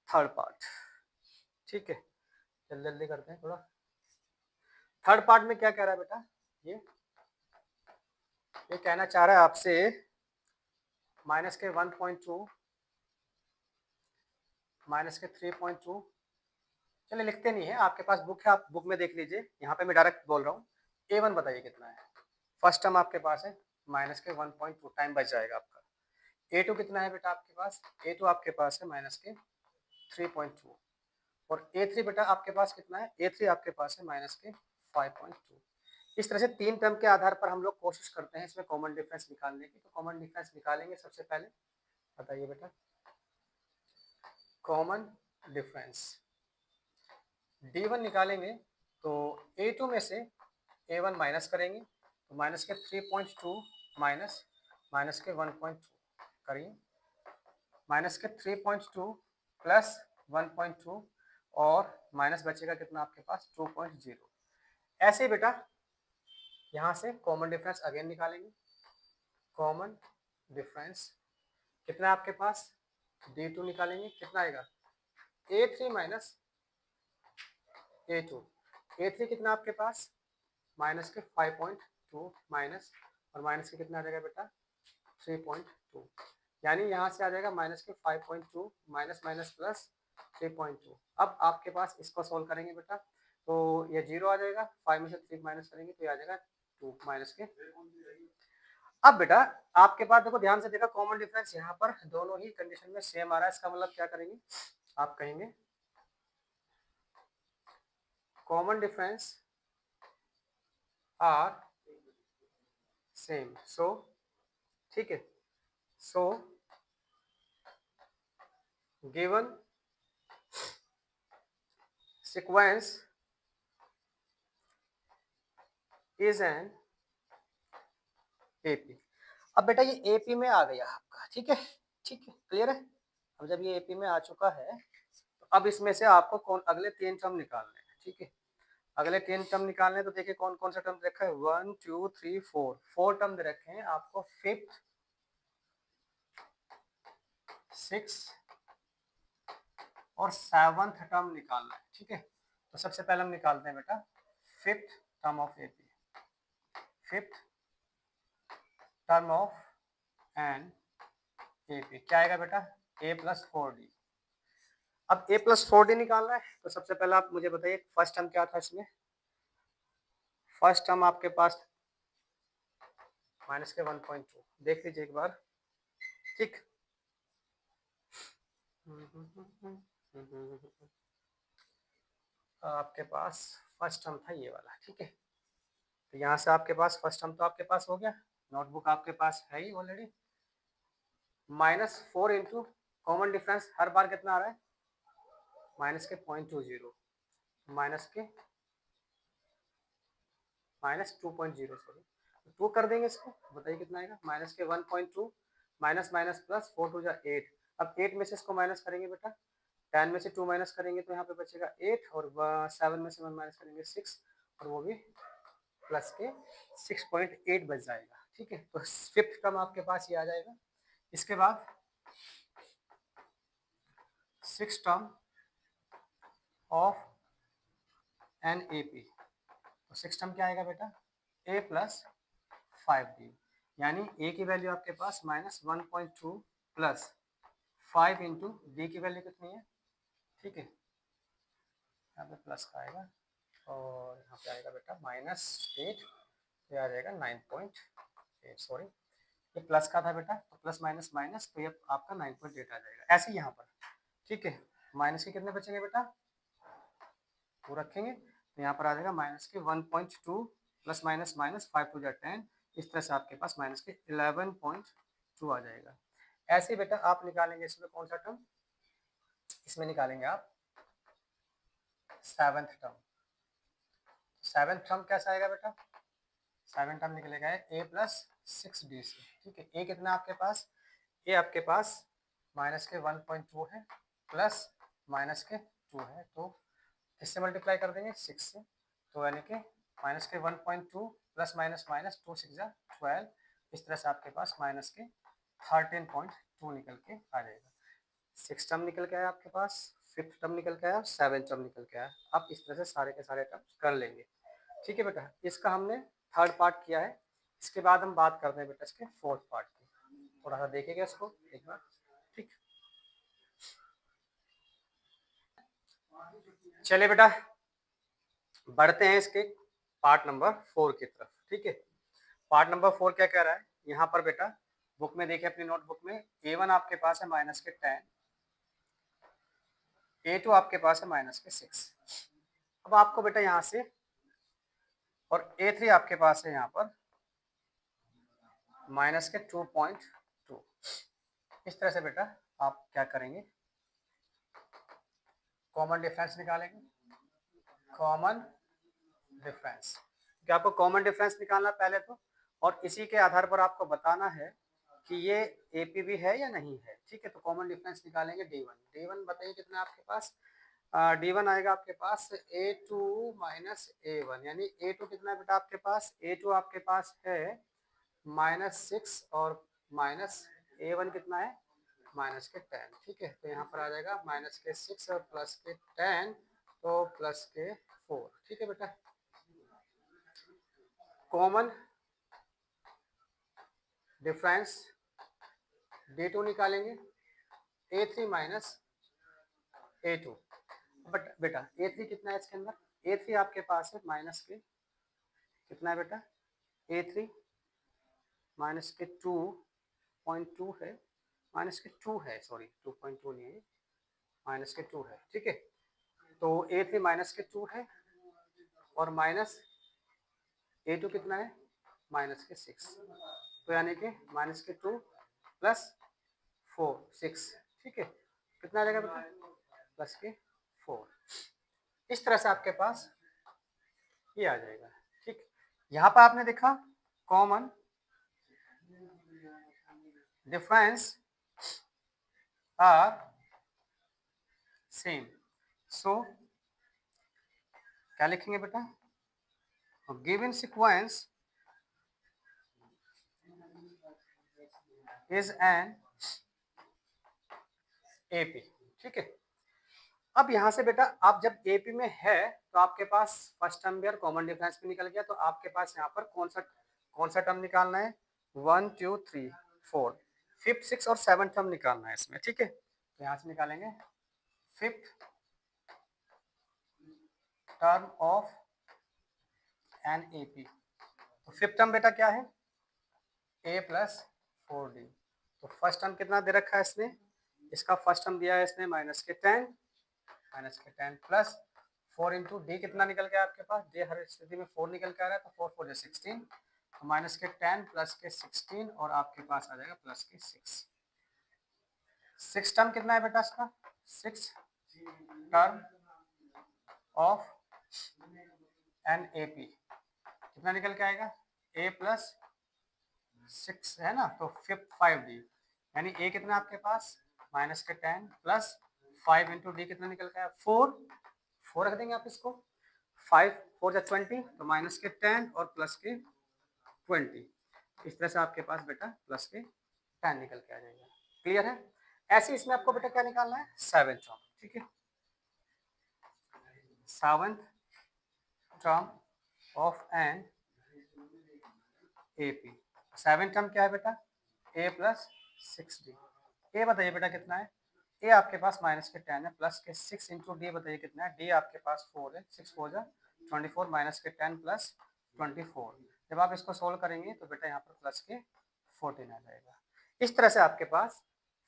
Speaker 1: थर्ड पार्ट। ठीक है, जल्दी जल्दी करते हैं थोड़ा। थर्ड पार्ट में क्या कह रहा है बेटा, ये कहना चाह रहा है आपसे माइनस के 1.2 माइनस के 3.2। चलिए लिखते नहीं है, आपके पास बुक है, आप बुक में देख लीजिए। यहाँ पे मैं डायरेक्ट बोल रहा हूँ। A1 बताइए कितना है। फर्स्ट टर्म आपके पास है माइनस के 1.2, टाइम बच जाएगा आपका। A2 कितना है बेटा आपके पास, A2 आपके पास है माइनस के 3.2। और A3 बेटा आपके पास कितना है, A3 आपके पास है माइनस के 5.2। इस तरह से तीन टर्म के आधार पर हम लोग कोशिश करते हैं इसमें कॉमन डिफरेंस निकालने की। तो कॉमन डिफरेंस निकालेंगे सबसे पहले, बताइए बेटा। कॉमन डिफरेंस D1 निकालेंगे तो A2 में से A1 माइनस करेंगे, तो माइनस के 3.2 माइनस माइनस के 1.2 करिए, माइनस के 3.2 प्लस 1.2 और माइनस बचेगा कितना आपके पास 2.0। ऐसे ही बेटा यहाँ से कॉमन डिफरेंस अगेन निकालेंगे। कॉमन डिफरेंस कितना है आपके पास, D2 निकालेंगे, कितना आएगा A3 माइनस A2। A3 कितना आपके पास माइनस के 5.2 माइनस और माइनस के कितना आ जाएगा बेटा 3.2, यानी यहाँ से आ जाएगा माइनस के 5.2 माइनस माइनस प्लस 3.2। अब आपके पास इसको सोल्व करेंगे बेटा, तो ये 0 आ जाएगा, 5 में से 3 माइनस करेंगे तो ये आ जाएगा 2 माइनस के। अब बेटा आपके पास देखो ध्यान से देखा, कॉमन डिफरेंस यहाँ पर दोनों ही कंडीशन में सेम आ रहा है। इसका मतलब क्या करेंगे, आप कहेंगे कॉमन डिफरेंस आर सेम। सो ठीक है, सो given sequence is an AP. अब बेटा ये एपी में आ गया आपका, ठीक है, ठीक है, क्लियर है। अब जब ये एपी में आ चुका है तो अब इसमें से आपको कौन अगले तीन टर्म निकालने हैं। ठीक है, अगले तीन टर्म निकालने हैं, तो देखिए कौन कौन सा टर्म रखा है, 1 2 3 4, 4 टर्म दे रखे हैं आपको। फिफ्थ, सिक्स और सेवंथ टर्म निकालना है। ठीक है, तो सबसे पहले हम निकालते हैं बेटा fifth term of AP. Fifth term of an AP क्या आएगा बेटा, a प्लस 4d। अब a प्लस 4d निकालना है, तो सबसे पहले आप मुझे बताइए फर्स्ट टर्म क्या था इसमें। फर्स्ट टर्म आपके पास माइनस के 1.2, देख लीजिए एक बार। ठीक, आपके पास फर्स्ट टर्म था ये वाला। ठीक है, तो यहाँ से आपके पास फर्स्ट टर्म तो आपके पास हो गया, नोटबुक आपके पास है ही ऑलरेडी। -4 इंटू कॉमन डिफरेंस हर बार कितना आ रहा है, माइनस के 0.20 माइनस के -2.0 सॉरी, 2 कर देंगे इसको, बताइए कितना आएगा, माइनस के 1.2 माइनस माइनस प्लस 4 टू जा 8। अब 8 में से इसको माइनस करेंगे बेटा, 10 में से 2 माइनस करेंगे तो यहाँ पे बचेगा 8 और 7 में से 1 माइनस करेंगे 6 और वो भी प्लस के 6.8 बच जाएगा। ठीक है, तो फिफ्थ टर्म आपके पास ये आ जाएगा। इसके बाद six term of an A P, तो सिक्स टर्म क्या आएगा बेटा, a प्लस 5d, यानी a की वैल्यू आपके पास -1.2 प्लस 5 इंटू डी की वैल्यू कितनी है। ठीक है, यहाँ पे प्लस का आएगा और यहाँ पे आएगा बेटा -8, ये आ जाएगा 9.8, सॉरी ये प्लस का था बेटा, तो प्लस माइनस माइनस, तो ये आपका 9.8 आ जाएगा। ऐसे ही यहाँ पर ठीक है, माइनस के कितने बचेंगे बेटा, वो रखेंगे तो यहाँ पर आ जाएगा माइनस के 1.2 प्लस माइनस माइनस 5 टू जा 10, इस तरह से आपके पास माइनस के 11.2 आ जाएगा। ऐसे ही बेटा आप निकालेंगे इसमें कौन सा टर्म, इसमें निकालेंगे आप सेवंथ टर्म। सेवंथ टर्म कैसा आएगा बेटा, सेवन टर्म निकलेगा a प्लस 6d से। ठीक है, a कितना आपके पास, a आपके पास माइनस के 1.2 है प्लस माइनस के 2 है, तो इससे मल्टीप्लाई कर देंगे 6 से, तो यानी कि माइनस के 1.2 प्लस माइनस माइनस 2 6 जा 12, इस तरह से आपके पास माइनस के 13.2 निकल के आ जाएगा। 6 टर्म निकल के आया आपके पास, 5th टर्म निकल के आया, 7th टर्म निकल के आया। आप इस तरह से सारे के सारे टर्म्स कर लेंगे। ठीक है बेटा, इसका हमने थर्ड पार्ट किया है। इसके बाद हम बात करते हैं बेटा इसके फोर्थ पार्ट की। थोड़ा सा देखेगा इसको एक बार। ठीक, चलिए बेटा बढ़ते हैं इसके पार्ट नंबर 4 की तरफ। ठीक है, पार्ट नंबर 4 क्या कह रहा है यहाँ पर बेटा, बुक में देखिए अपनी नोटबुक में, A1 आपके पास है -10, A2 आपके पास है -6। अब आपको बेटा यहाँ से, और A3 आपके पास है यहाँ पर -2.2। इस तरह से बेटा आप क्या करेंगे, कॉमन डिफरेंस निकालेंगे। कॉमन डिफरेंस, क्या आपको कॉमन डिफरेंस निकालना पहले तो, और इसी के आधार पर आपको बताना है कि ये एपीबी है या नहीं है। ठीक है, तो कॉमन डिफरेंस निकालेंगे D1 बताइए कितना है आपके पास। D1 आएगा आपके पास A2 -A1, यानी A2 कितना है बेटा आपके पास, A2 आपके पास है -6 और A1 कितना है -10। ठीक है, तो यहाँ पर आ जाएगा -6 और +10, तो +4। ठीक है बेटा, कॉमन डिफरेंस D2 निकालेंगे, A3 -A2। बट बेटा A3 कितना है इसके अंदर, A3 आपके पास है कितना है बेटा, A3 -2.2 है, -2 है, सॉरी 2.2 नहीं है, -2 है। ठीक है, तो A3 -2 है, और A2 कितना है -6, तो यानी कि -2 +4 6। ठीक है, कितना आ जाएगा बेटा, +4। इस तरह से आपके पास ये आ जाएगा। ठीक, यहाँ पर आपने देखा कॉमन डिफरेंस आर सेम, सो क्या लिखेंगे बेटा, given sequence is an AP. ठीक है, अब यहाँ से बेटा आप जब एपी में है तो आपके पास फर्स्ट टर्म भी और कॉमन डिफरेंस भी निकल गया, तो आपके पास यहाँ पर कौन सा टर्म निकालना है, 1 2 3 4, 5th 6 और 7th टर्म निकालना है इसमें। ठीक है, तो यहाँ से निकालेंगे 5th term of an AP. तो 5th टर्म बेटा क्या है, a + 4d। तो फर्स्ट टर्म कितना दे रखा है इसने, इसका फर्स्ट टर्म दिया है इसने -10 प्लस 4 इंटू डी कितना निकल गया आपके पास, डी हर स्थिति में 4 निकल के आ रहा है, तो 4 4 16, तो -10 प्लस के 16, और आपके पास आ जाएगा +6। 6 टर्म कितना है बेटा इसका, 6 term of an A P कितना निकल के आएगा, a + 6 है ना, तो 5d, यानी a कितना आपके पास -10 प्लस 5 इंटू डी कितना निकल के आया 4 रख देंगे आप इसको, 5 4 जा 20, तो -10 और +20। इस तरह से आपके पास बेटा +10 निकल के आ जाएगा। क्लियर है, ऐसे इसमें आपको बेटा क्या निकालना है, 7th टर्म। ठीक है, 7th term of an AP. 7th term क्या है बेटा, a + 6d। a बताइए बेटा कितना है, a आपके पास -10 है, प्लस के 6 इंटू डी बताइए कितना है, d आपके पास 4 है, 6 4 जा 24, -10 प्लस 24। जब आप इसको सोल्व करेंगे तो बेटा यहाँ पर +14 आ जाएगा। इस तरह से आपके पास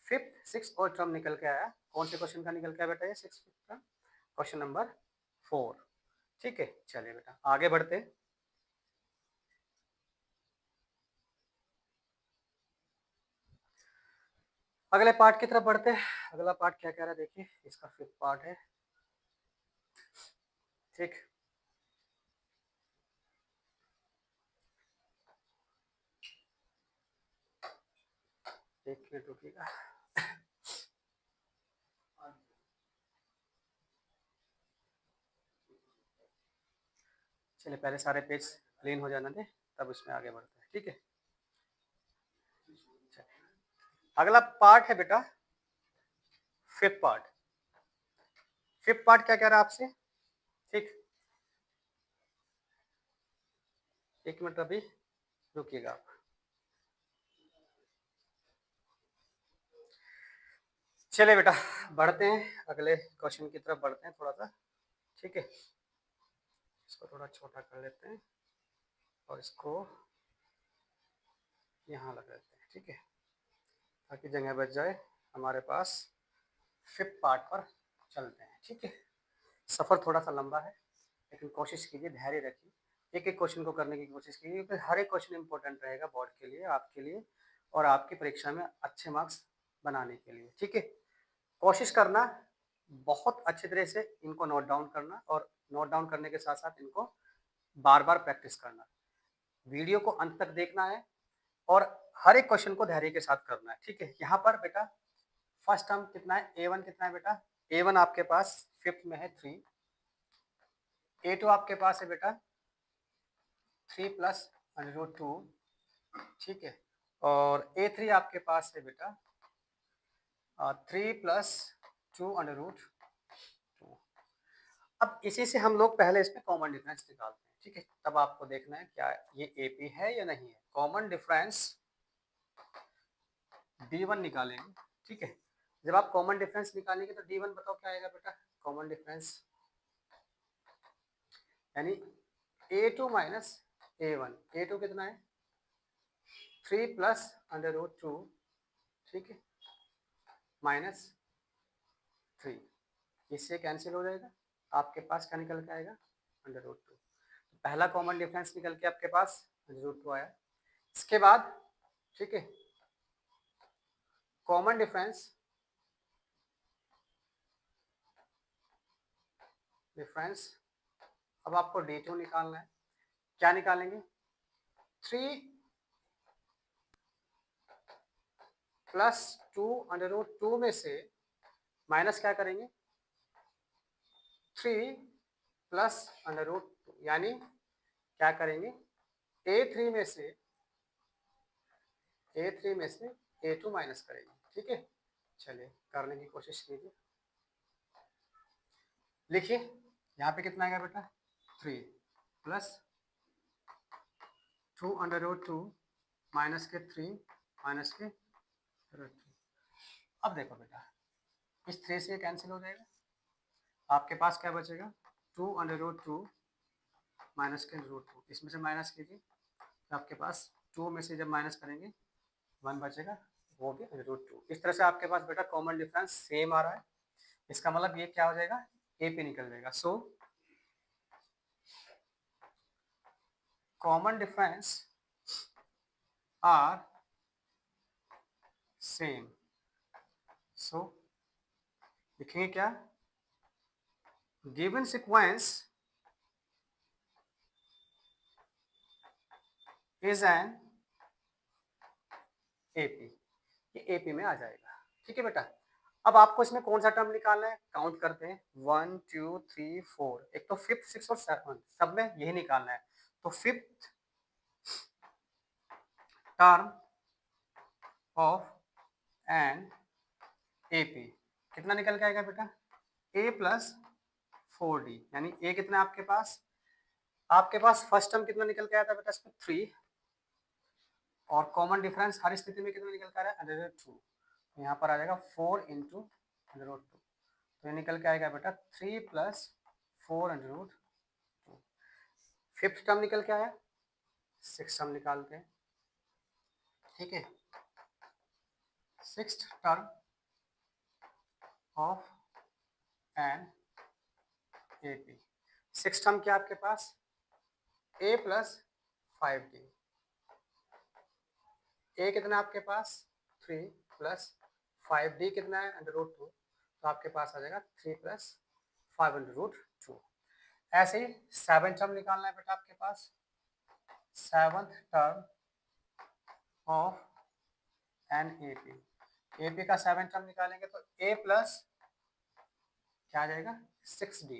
Speaker 1: 5th 6th और टर्म निकल के आया। कौन से क्वेश्चन का निकल के आया बेटा, ये 6th का क्वेश्चन नंबर 4। ठीक है, चलिए बेटा आगे बढ़ते। अगले पार्ट की तरफ बढ़ते हैं। अगला पार्ट क्या कह रहा है देखिए, इसका 5th पार्ट है। ठीक, एक मिनट रुकिएगा। चलिए पहले सारे पेज क्लीन हो जाना दे, तब इसमें आगे बढ़ते हैं। ठीक है, अगला पार्ट है बेटा फिफ्थ पार्ट क्या कह रहा है आपसे, ठीक, एक मिनट अभी रुकिएगा आप। चलिए बेटा बढ़ते हैं, अगले क्वेश्चन की तरफ बढ़ते हैं थोड़ा सा, ठीक है। इसको थोड़ा छोटा कर लेते हैं और इसको यहाँ लगा देते हैं, ठीक है, ताकि जगह बच जाए हमारे पास। फिफ्थ पार्ट पर चलते हैं, ठीक है। सफ़र थोड़ा सा लंबा है लेकिन कोशिश कीजिए, धैर्य रखिए, एक एक क्वेश्चन को करने की कोशिश कीजिए, क्योंकि हर एक क्वेश्चन इंपॉर्टेंट रहेगा बोर्ड के लिए, आपके लिए और आपकी परीक्षा में अच्छे मार्क्स बनाने के लिए, ठीक है। कोशिश करना बहुत अच्छी तरह से इनको नोट डाउन करना, और नोट डाउन करने के साथ साथ इनको बार बार प्रैक्टिस करना, वीडियो को अंत तक देखना है और हर एक क्वेश्चन को धैर्य के साथ करना है, ठीक है। यहाँ पर बेटा फर्स्ट टर्म कितना है, A1 कितना है बेटा, A1 आपके पास फिफ्थ में है 3, A2 आपके पास है बेटा 3 प्लस √2, ठीक है, और A3 आपके पास है बेटा 3 प्लस 2√2। अब इसी से हम लोग पहले इसमें कॉमन डिफरेंस निकालते हैं, ठीक है, तब आपको देखना है क्या ये AP है या नहीं है। कॉमन डिफरेंस D1 निकालेंगे, ठीक है। जब आप कॉमन डिफरेंस निकालेंगे तो D1 बताओ क्या आएगा बेटा, कॉमन डिफरेंस यानी A2 माइनस A1, A2 कितना है 3 प्लस √2, ठीक है, माइनस 3, इससे कैंसिल हो जाएगा, आपके पास क्या निकल के आएगा √2। तो पहला कॉमन डिफरेंस निकल के आपके पास √2 आया। इसके बाद ठीक है, कॉमन डिफरेंस अब आपको D2 निकालना है, क्या निकालेंगे 3 प्लस 2√2 में से माइनस क्या करेंगे 3 प्लस √2, यानी क्या करेंगे A3 में से A2 माइनस करेंगे, ठीक है। चलिए करने की कोशिश कीजिए, लिखिए यहाँ पे कितना आएगा बेटा 3 प्लस 2√2 माइनस के 3 माइनस के √2। अब देखो बेटा इस 3 से कैंसिल हो जाएगा, आपके पास क्या बचेगा 2√2 माइनस के √2, इसमें से माइनस कीजिए तो आपके पास 2 में से जब माइनस करेंगे 1 बचेगा, वो भी √2। इस तरह से आपके पास बेटा कॉमन डिफरेंस सेम आ रहा है, इसका मतलब ये क्या हो जाएगा AP निकल जाएगा। So common difference are same, so लिखेंगे क्या given sequence is an AP, ये AP में आ जाएगा, ठीक है बेटा। अब आपको इसमें कौन सा टर्म निकालना है, काउंट करते हैं 1 2 3 4, एक तो फिफ्थ 6 और 7 सब में यही निकालना है। तो fifth term of an AP कितना निकल के आएगा बेटा A प्लस 4D, यानी A कितना है आपके पास फर्स्ट टर्म कितना निकल के आया था बेटा इसमें 3, और कॉमन डिफरेंस हर स्थिति में कितना निकल के आ रहा है √2, यहाँ पर आ जाएगा 4 इंटू √2, तो ये निकल के आएगा बेटा 3 प्लस 4 √2। फिफ्थ टर्म निकल के आया, सिक्स टर्म निकालते हैं, ठीक है। Sixth term of an AP, six term क्या आपके पास A प्लस 5D, A कितना आपके पास 3 प्लस 5D कितना है √2, तो आपके पास आ जाएगा 3 प्लस 5 √2। ऐसे ही सेवन टर्म निकालना है बेटा आपके पास, seventh term of an AP का सेवन टर्म निकालेंगे तो A प्लस क्या आ जाएगा 6D,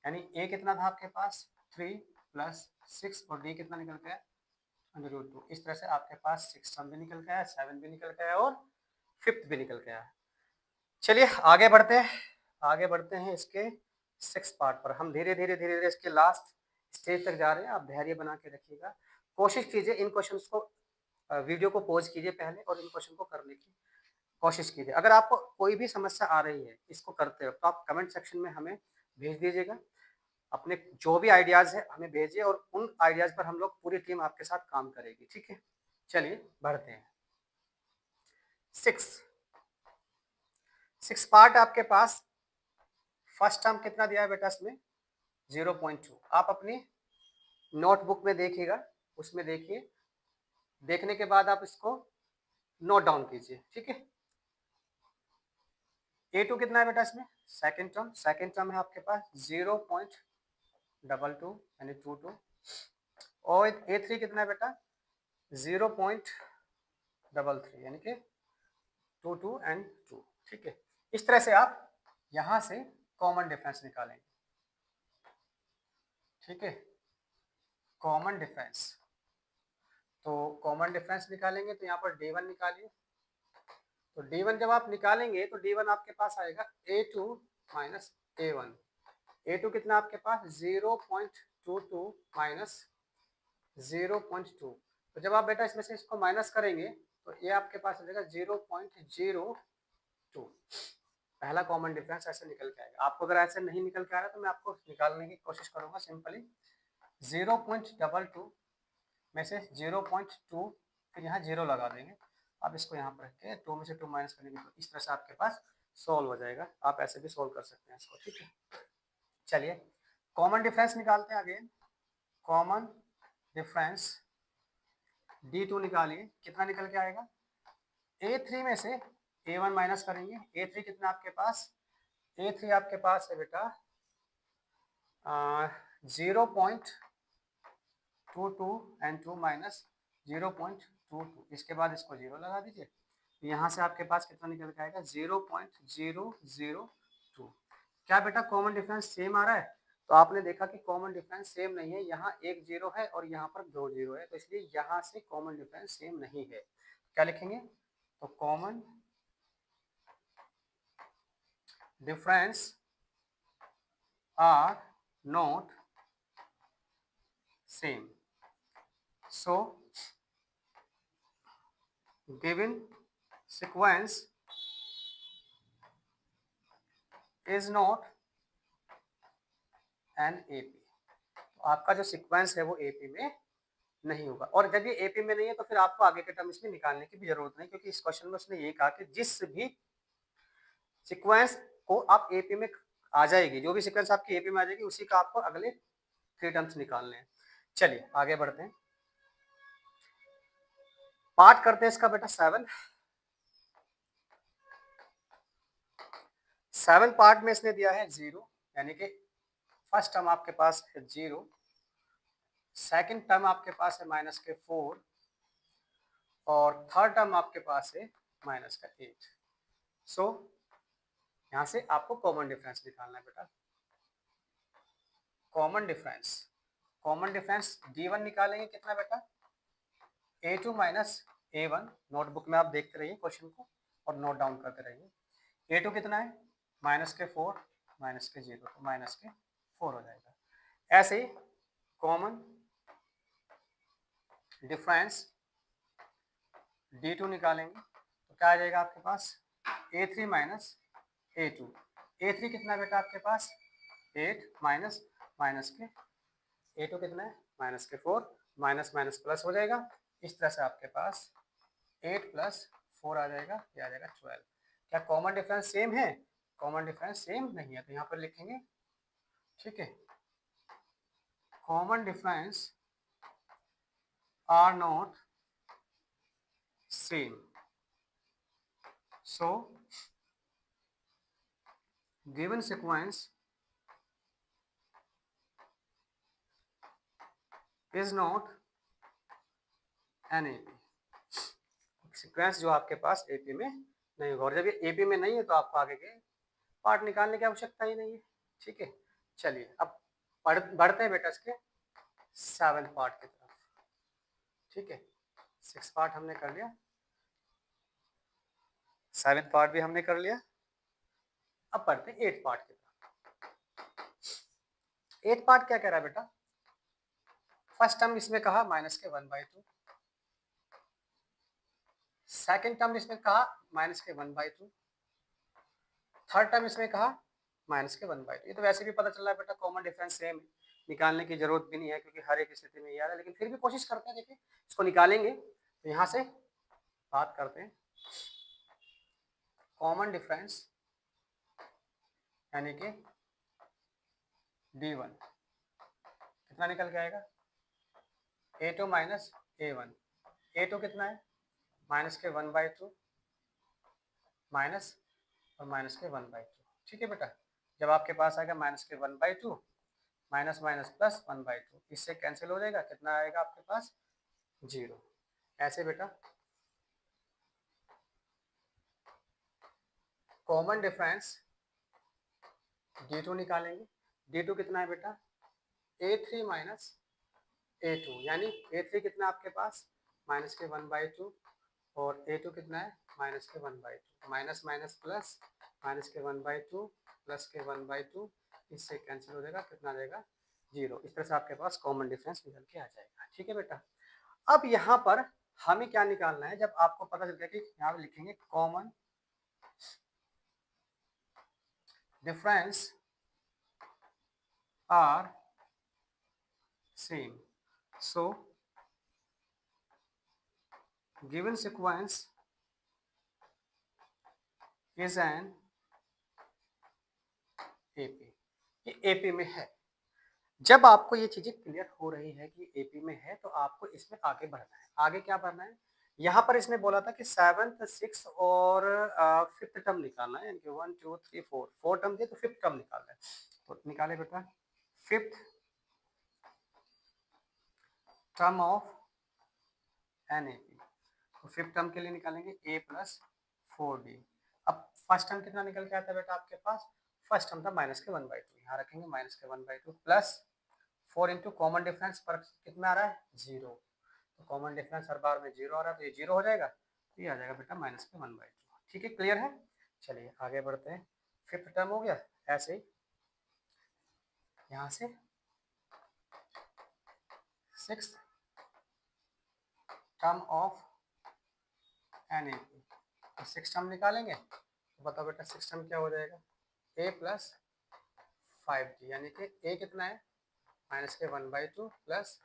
Speaker 1: यानी A कितना था आपके पास 3 प्लस 6 और D कितना निकल गया √2। इस तरह से आपके पास सिक्स टर्म भी निकल गया, सेवन भी निकल गया और फिफ्थ भी निकल गया। चलिए आगे बढ़ते हैं इसके 6 पार्ट पर। हम धीरे धीरे इसके लास्ट स्टेज तक जा रहे हैं। आप धैर्य बना के रखिएगा, कोशिश कीजिए इन क्वेश्चंस को, वीडियो को पॉज कीजिए पहले और इन क्वेश्चन को करने की कोशिश कीजिए। अगर आपको कोई भी समस्या आ रही है इसको करते हो तो आप कमेंट सेक्शन में हमें भेज दीजिएगा। अपने जो भी आइडियाज है हमें भेजिए और उन आइडियाज पर हम लोग पूरी टीम आपके साथ काम करेगी, ठीक है। चलिए बढ़ते हैं। 6 पार्ट आपके पास। फर्स्ट टर्म कितना दिया है बेटा इसमें? 0.2। आप अपनी नोटबुक में देखिएगा, उसमें देखिए, देखने के बाद आप इसको नोट डाउन कीजिए, ठीक है। A2 कितना है बेटा इसमें? सेकेंड टर्म है आपके पास 0.22 यानी 22। और A3 कितना है बेटा? 0.33 यानी कि 22 एंड 2, ठीक है। इस तरह से आप यहां से कॉमन डिफरेंस निकालेंगे, ठीक है। कॉमन डिफरेंस, तो कॉमन डिफरेंस निकालेंगे तो यहाँ पर D1 निकालिए। तो D1 जब आप निकालेंगे तो D1 आपके पास आएगा A2 माइनस A1। A2 कितना आपके पास? 0.22 माइनस 0.2। तो जब आप बेटा इसमें से इसको माइनस करेंगे तो ये आपके पास आ जाएगा 0.02। पहला कॉमन डिफरेंस ऐसे निकल के आएगा। आपको अगर ऐसे नहीं निकल के आ रहा तो मैं आपको निकालने की कोशिश करूंगा। सिंपली 0.22 में से 0.2, फिर यहाँ 0 लगा देंगे। आप इसको यहाँ पर रख के 2 में से 2 माइनस करेंगे तो इस तरह से आपके पास सॉल्व हो जाएगा। आप ऐसे भी सॉल्व कर सकते हैं इसको, ठीक है। चलिए कॉमन डिफरेंस निकालते हैं अगेन। कॉमन डिफरेंस D2 निकालिए, कितना निकल के आएगा? A3 में से A1 माइनस करेंगे। A3 कितना आपके पास? A3 आपके पास है बेटा 0.22 एंड 2 माइनस 0.22। इसके बाद इसको 0 लगा दीजिए। यहाँ से आपके पास कितना निकल के आएगा? 0.002। क्या बेटा कॉमन डिफरेंस सेम आ रहा है? तो आपने देखा कि कॉमन डिफरेंस सेम नहीं है। यहाँ एक 0 है और यहाँ पर 2 0 है, तो इसलिए यहाँ से कॉमन डिफरेंस सेम नहीं है। क्या लिखेंगे? तो common difference are not same, so given sequence is not an AP। तो आपका जो सीक्वेंस है वो AP में नहीं होगा। और जब ये AP में नहीं है तो फिर आपको आगे के टर्म इसमें निकालने की भी जरूरत नहीं, क्योंकि इस क्वेश्चन में उसने ये कहा कि जिस भी सीक्वेंस को आप AP में आ जाएगी, जो भी सीक्वेंस आपकी AP में आ जाएगी, उसी का आपको अगले 3 टर्म्स निकालने हैं। चलिए आगे बढ़ते हैं, पार्ट करते हैं इसका बेटा 7 पार्ट में इसने दिया है 0, यानी कि फर्स्ट टर्म आपके पास है 0, सेकंड टर्म आपके पास है माइनस के 4 और थर्ड टर्म आपके पास है माइनस का 8। सो यहां से आपको कॉमन डिफरेंस निकालना है बेटा। कॉमन डिफरेंस D1 निकालेंगे कितना बेटा? A2 minus A1। नोटबुक में आप देखते रहिए क्वेश्चन को और नोट डाउन करते रहिए। A2 कितना है? माइनस के 4 माइनस के 0, तो माइनस के 4 हो जाएगा। ऐसे ही कॉमन डिफरेंस D2 निकालेंगे तो क्या आ जाएगा आपके पास? A3 minus A2। A3 कितना बेटा आपके पास? 8 माइनस माइनस के A2 कितना है? माइनस के 4, माइनस माइनस प्लस हो जाएगा। इस तरह से आपके पास 8 प्लस 4 आ जाएगा, ये आ जाएगा 12। क्या कॉमन डिफरेंस सेम है? कॉमन डिफरेंस सेम नहीं है, तो यहाँ पर लिखेंगे, ठीक है, common difference are not same, so given sequence is not an AP। Sequence जो आपके पास AP में नहीं होगा, और जब ये AP में नहीं है तो आपको आगे के पार्ट निकालने की आवश्यकता ही नहीं है, ठीक है। चलिए अब बढ़ते हैं बेटा इसके 7 पार्ट की तरफ, ठीक है। 6 पार्ट हमने कर लिया, 7 पार्ट भी हमने कर लिया। अब पढ़ते हैं 8th पार्ट की तरफ। 8th पार्ट क्या कह रहा है बेटा? फर्स्ट टर्म इसमें कहा माइनस के 1/2, सेकेंड टर्म इसमें कहा माइनस के 1/2, थर्ड टर्म इसमें कहा माइनस के 1/2। ये तो वैसे भी पता चल रहा है बेटा कॉमन डिफरेंस सेम है, निकालने की जरूरत भी नहीं है क्योंकि हर एक स्थिति में ये आ रहा है, लेकिन फिर भी कोशिश करते हैं। देखिए इसको निकालेंगे तो यहाँ से बात करते हैं कॉमन डिफरेंस यानी कि D1 कितना निकल के आएगा? A2 minus A1। A2 कितना है? माइनस के 1/2 माइनस और माइनस के 1/2। ठीक है बेटा, जब आपके पास आएगा माइनस के 1/2 माइनस माइनस प्लस 1/2, इससे कैंसिल हो जाएगा, कितना आएगा आपके पास? 0। ऐसे बेटा कॉमन डिफरेंस D2 निकालेंगे। D2 कितना है बेटा? A3 माइनस A2, यानी A3 कितना आपके पास? माइनस के 1/2 और A2 कितना है? माइनस के 1/2। माइनस माइनस प्लस, माइनस के 1/2 प्लस के 1/2, इससे कैंसिल हो जाएगा, कितना देगा? 0। इस तरह से आपके पास कॉमन डिफरेंस निकल के आ जाएगा। ठीक है बेटा, अब यहाँ पर हमें क्या निकालना है? जब आपको पता चल गया कि यहाँ पे लिखेंगे common difference are same, so given sequence is an AP। ये AP में है। जब आपको ये चीजें क्लियर हो रही है कि AP में है तो आपको इसमें आगे बढ़ना है। आगे क्या बढ़ना है? यहाँ पर इसने बोला था कि 7th 6th और 5th टर्म निकालना है, यानी कि 1 2 3 4 टर्म दिए तो 5th टर्म निकालना है। तो निकाले बेटा 5th टर्म ऑफ NAP। तो 5th टर्म के लिए निकालेंगे A प्लस 4D। अब फर्स्ट टर्म कितना निकल के आता है बेटा आपके पास? फर्स्ट टर्म था माइनस के 1/2, यहाँ रखेंगे माइनस के 1/2 प्लस 4 इंटू कॉमन डिफरेंस पर कितना आ रहा है? 0। तो कॉमन डिफरेंस हर बार में 0 आ रहा है तो ये 0 हो जाएगा, तो ये आ जाएगा बेटा माइनस के 1/2। ठीक है, क्लियर है? चलिए आगे बढ़ते हैं। 5th टर्म हो गया। ऐसे ही यहाँ से 6th टर्म ऑफ NAP, तो 6th टर्म निकालेंगे तो बताओ बेटा 6th टर्म क्या हो जाएगा? A प्लस 5D, यानी कि A कितना है? माइनस के 1/2 प्लस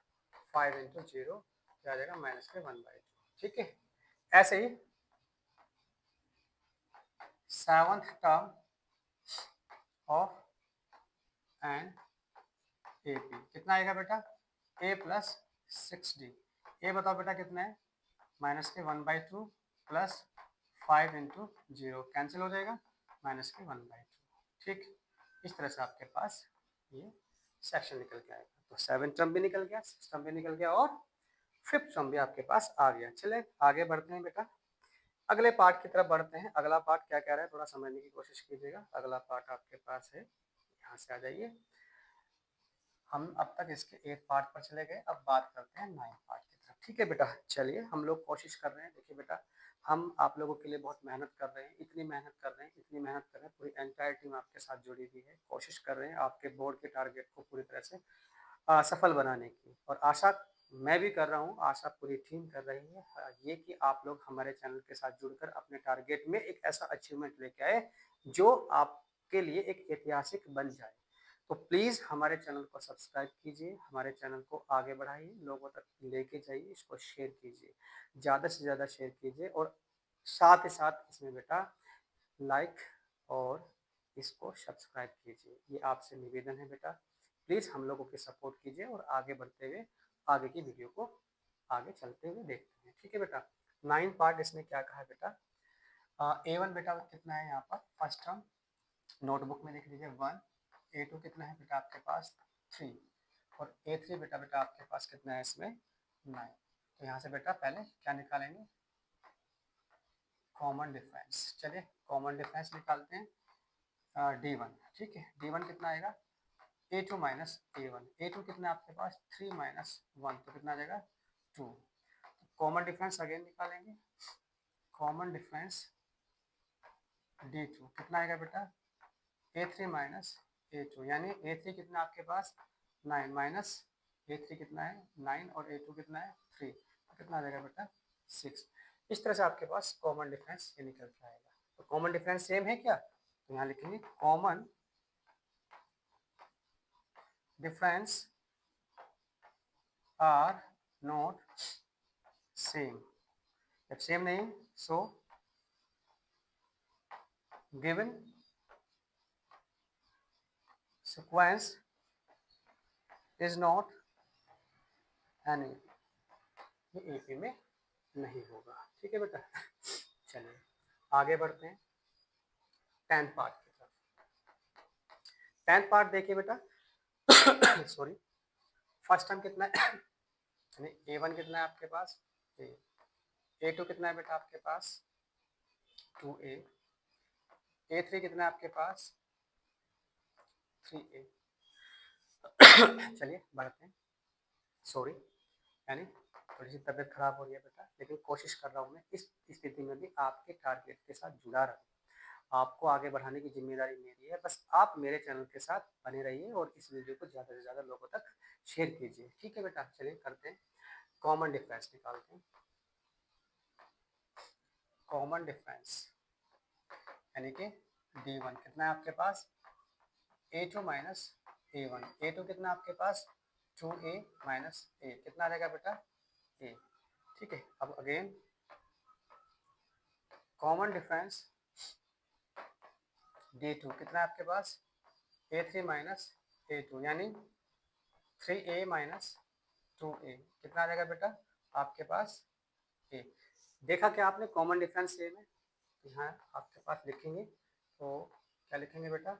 Speaker 1: 5 इंटू 0, क्या आ जाएगा? माइनस के 1/2। ठीक है, ऐसे ही 7th टर्म ऑफ NAP कितना आएगा बेटा? A plus 6D। A बताओ बेटा कितना है? माइनस के 1/2 प्लस 5 इंटू 0, कैंसिल हो जाएगा, माइनस के 1/2। ठीक, इस तरह से आपके पास ये सेक्शन निकल के आएगा। तो 7th टर्म भी निकल गया, 6th टर्म भी निकल गया और 5th टर्म भी आपके पास आ गया। चले आगे बढ़ते हैं बेटा, अगले पार्ट की तरफ बढ़ते हैं। अगला पार्ट क्या कह रहा है थोड़ा समझने की कोशिश कीजिएगा। अगला पार्ट आपके पास है, यहाँ से आ जाइए। हम अब तक इसके 8th पार्ट पर चले गए, अब बात करते हैं 9th पार्ट की तरफ। ठीक है बेटा, चलिए हम लोग कोशिश कर रहे हैं। देखिए बेटा, हम आप लोगों के लिए बहुत मेहनत कर रहे हैं, इतनी मेहनत कर रहे हैं, इतनी मेहनत कर रहे हैं, पूरी एंटायर टीम आपके साथ जुड़ी हुई है। कोशिश कर रहे हैं आपके बोर्ड के टारगेट को पूरी तरह से सफल बनाने की, और आशा मैं भी कर रहा हूँ, आशा पूरी टीम कर रही है, ये कि आप लोग हमारे चैनल के साथ जुड़कर अपने टारगेट में एक ऐसा अचीवमेंट लेके आए जो आपके लिए एक ऐतिहासिक बन जाए। तो प्लीज़ हमारे चैनल को सब्सक्राइब कीजिए, हमारे चैनल को आगे बढ़ाइए, लोगों तक लेके जाइए, इसको शेयर कीजिए, ज़्यादा से ज़्यादा शेयर कीजिए, और साथ ही साथ इसमें बेटा लाइक और इसको सब्सक्राइब कीजिए। ये आपसे निवेदन है बेटा, प्लीज़ हम लोगों की सपोर्ट कीजिए और आगे बढ़ते हुए आगे की वीडियो को आगे चलते हुए देखते हैं। ठीक है बेटा, 9 पार्ट इसने क्या कहा बेटा? A1 बेटा कितना है यहाँ पर? फर्स्ट टर्म नोटबुक में लिख लीजिए 1। A2 कितना है बेटा आपके पास? 3। और A3 बेटा बेटा आपके पास कितना है इसमें? 9। तो यहाँ से बेटा पहले क्या निकालेंगे? Common difference. चलिए कॉमन डिफरेंस निकालते हैं। D1, ठीक है, D1 कितना आएगा? A2 minus A1। A2 कितना है आपके पास? 3 माइनस 1, तो कितना आ जाएगा? 2। कॉमन डिफरेंस अगेन निकालेंगे। कॉमन डिफरेंस D2 कितना आएगा बेटा? A3 माइनस A2 यानी A3 कितना आपके पास 9 माइनस A3 कितना है 9 और A2 कितना है 3, तो कितना आ जाएगा बेटा 6। इस तरह से आपके पास कॉमन डिफरेंस ये निकल के आएगा। तो कॉमन डिफरेंस सेम है क्या, तो यहाँ लिखेंगे common difference are not same. जब सेम नहीं so given sequence is not an AP, ये AP में नहीं होगा। ठीक है बेटा। चलिए आगे बढ़ते हैं 10th पार्ट की तरफ। 10th पार्ट देखिए बेटा। सॉरी, फर्स्ट टर्म कितना है यानी A1 कितना है आपके पास A2 कितना है बेटा आपके पास 2A, A3 कितना है आपके पास 3A। चलिए बढ़ते हैं। सॉरी, यानी थोड़ी सी तबीयत खराब हो रही है बेटा, लेकिन कोशिश कर रहा हूँ मैं इस स्थिति में भी आपके टारगेट के साथ जुड़ा रहूँ। आपको आगे बढ़ाने की जिम्मेदारी मेरी है, बस आप मेरे चैनल के साथ बने रहिए और इस वीडियो को ज़्यादा से ज़्यादा लोगों तक शेयर कीजिए। ठीक है बेटा, चलिए करते हैं कॉमन डिफरेंस निकालते हैं। कॉमन डिफरेंस यानी कि D1 कितना है आपके पास A2 माइनस A1, A2 कितना आपके पास 2A माइनस A, कितना आ जाएगा बेटा A। ठीक है, अब अगेन कॉमन डिफरेंस D2 कितना है आपके पास A3 माइनस A2 यानी 3A माइनस 2A, कितना आ जाएगा बेटा आपके पास A। देखा क्या आपने कॉमन डिफरेंस सेम है, यहाँ आपके पास लिखेंगे तो क्या लिखेंगे बेटा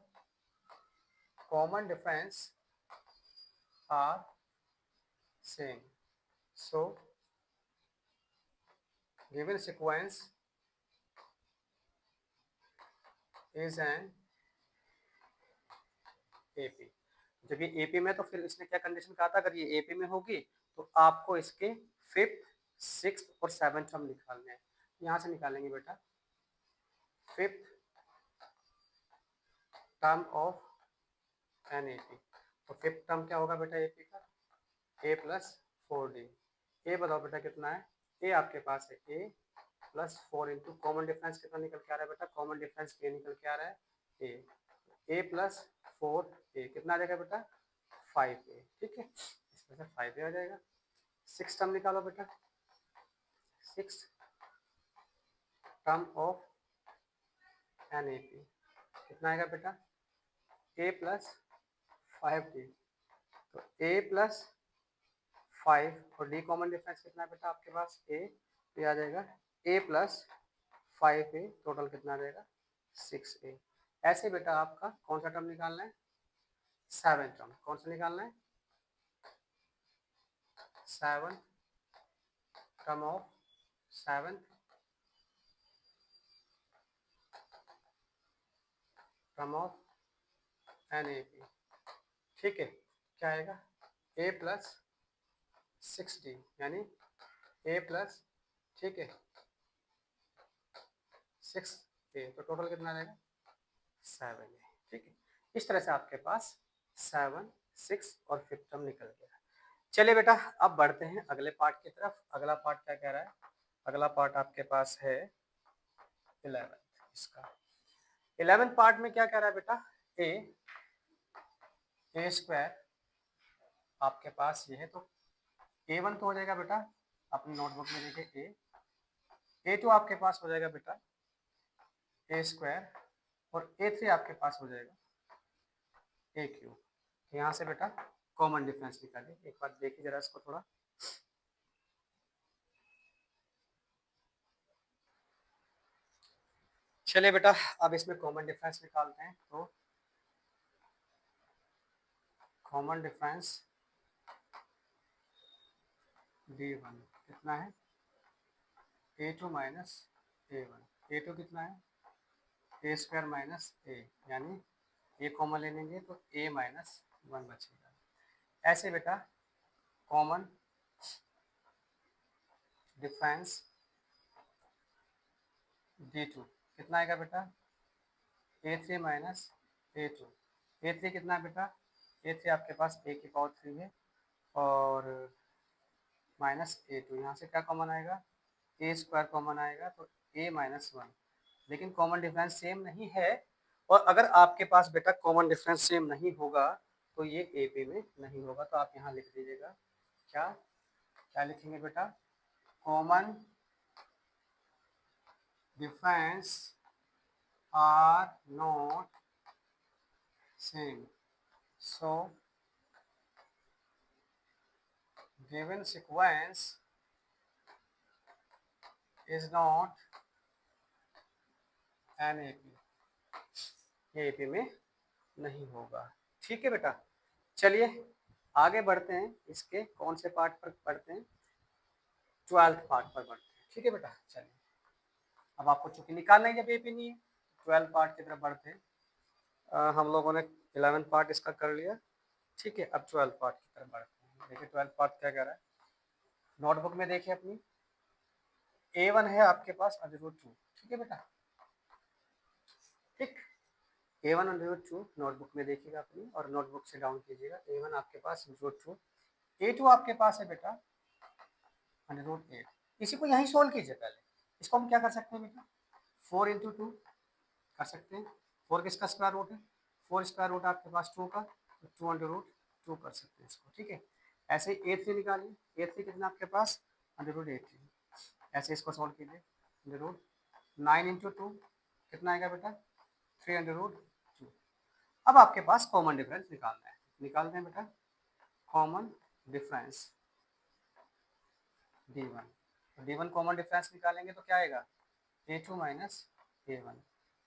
Speaker 1: common difference are same, so given sequence is an AP। जब ये AP में तो फिर इसने क्या कंडीशन कहा था, अगर ये AP में होगी तो आपको इसके 5th 6th और 7th टर्म निकालने हैं। यहाँ से निकालेंगे बेटा 5th term of an AP। तो 5th टर्म क्या होगा बेटा AP का A प्लस 4D। A बताओ बेटा कितना है, A आपके पास है A plus 4 into common difference कितना निकल के आ रहा है बेटा, कॉमन डिफरेंस A निकल के आ रहा है A प्लस 4A कितना आ जाएगा बेटा 5A। ठीक है, इसमें से 5A आ जाएगा। 6 टर्म निकालो बेटा, 6 टर्म ऑफ एन AP कितना आएगा बेटा A प्लस 5D। तो A प्लस 5 और D कॉमन डिफरेंस कितना है बेटा आपके पास A, तो आ जाएगा A प्लस 5A, टोटल कितना आ जाएगा 6A। ऐसे बेटा आपका कौन सा टर्म निकालना है 7th टर्म, कौन सा निकालना है 7th term of 7th term of an AP। ठीक है, क्या आएगा A प्लस 6D यानी A प्लस, ठीक है 6A, तो टोटल कितना आ जाएगा 7A। ठीक है, इस तरह से आपके पास 7, 6 और 5th टर्म निकल गया। चलिए बेटा अब बढ़ते हैं अगले पार्ट की तरफ। अगला पार्ट क्या कह रहा है, अगला पार्ट आपके पास है 11th। इसका 11th पार्ट में क्या कह रहा है बेटा A स्क्वायर आपके पास ये है, तो A1 तो हो जाएगा बेटा अपनी नोटबुक में लिखे A2 आपके पास हो जाएगा बेटा A स्क्वायर और A3 आपके पास हो जाएगा A क्यूब। तो यहाँ से बेटा कॉमन डिफरेंस निकालिए, एक बार देखिए जरा इसको थोड़ा। चलिए बेटा अब इसमें कॉमन डिफरेंस निकालते हैं। तो कॉमन डिफरेंस D1 कितना है A2 माइनस A1, A2 कितना है A स्क्वायर माइनस A, यानी A कॉमन ले लेंगे तो A माइनस 1 बचेगा। ऐसे बेटा कॉमन डिफरेंस D2 कितना आएगा बेटा A3 माइनस A2, A3 कितना है बेटा, A3 आपके पास a की पावर 3 है और माइनस A2, यहाँ से क्या कॉमन आएगा, ए स्क्वायर कॉमन आएगा तो a माइनस 1, लेकिन कॉमन डिफरेंस सेम नहीं है। और अगर आपके पास बेटा कॉमन डिफरेंस सेम नहीं होगा तो ये ए पी में नहीं होगा, तो आप यहाँ लिख दीजिएगा क्या, क्या लिखेंगे बेटा, common difference are not same, so given sequence is not an A P, ये ए पी में नहीं होगा। ठीक है बेटा, चलिए आगे बढ़ते हैं, इसके कौन से पार्ट पर पढ़ते हैं, 12th पार्ट पर बढ़ते हैं। ठीक है बेटा, चलिए अब आपको चूंकि निकालना ही जब ए पी नहीं है, 12 पार्ट की तरफ बढ़ते हैं। हम लोगों ने 11 पार्ट इसका कर लिया, ठीक है, अब 12 पार्ट की तरफ बढ़ते हैं। देखिए 12 पार्ट क्या कह रहा है, नोटबुक में देखिए अपनी, A1 है आपके पास √2, ठीक है बेटा, ठीक, A1 √2 नोटबुक में देखिएगा अपनी और नोटबुक से डाउन कीजिएगा, A1 आपके पास √2, A2 आपके पास है बेटा √8, इसी को यहीं सोल्व कीजिए पहले। इसको हम क्या कर सकते हैं बेटा, 4 इंटू 2 कर सकते हैं, 4 किसका स्क्वायर रूट है, 4 स्क्वायर रूट आपके पास 2 का, तो 2 कर सकते हैं इसको, ठीक है। ऐसे ही A3 निकालिए, A3 कितना आपके पास √18, ऐसे इसको सोल्व कीजिए, √9 इंटू 2 कितना आएगा बेटा 3 √2। अब आपके पास कॉमन डिफरेंस निकालना है, निकालते हैं बेटा, कॉमन डिफरेंस D1, तो D1 कॉमन डिफरेंस निकालेंगे तो क्या आएगा, A2 माइनस A1,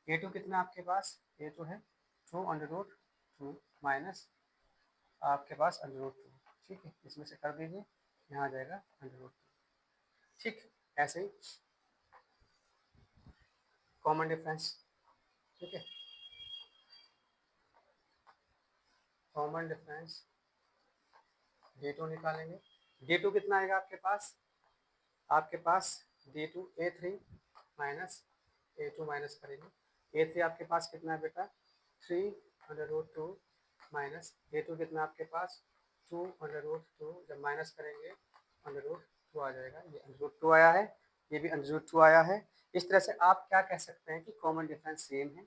Speaker 1: A2 कितना आपके पास, A2 है 2 माइनस आपके पास √2, ठीक है, इसमें से कर दीजिए, यहाँ आ जाएगा √2, ठीक, ऐसे ही कॉमन डिफरेंस, ठीक है, कॉमन डिफरेंस D2 निकालेंगे, D2 कितना आएगा आपके पास D2 A3 minus A2 minus करेंगे, A3 आपके पास कितना है बेटा 3 √2 माइनस A2 कितना आपके पास 2 √2, जब माइनस करेंगे √2 आ जाएगा, ये √2 आया है, ये भी √2 आया है। इस तरह से आप क्या कह सकते हैं कि कॉमन डिफरेंस सेम है,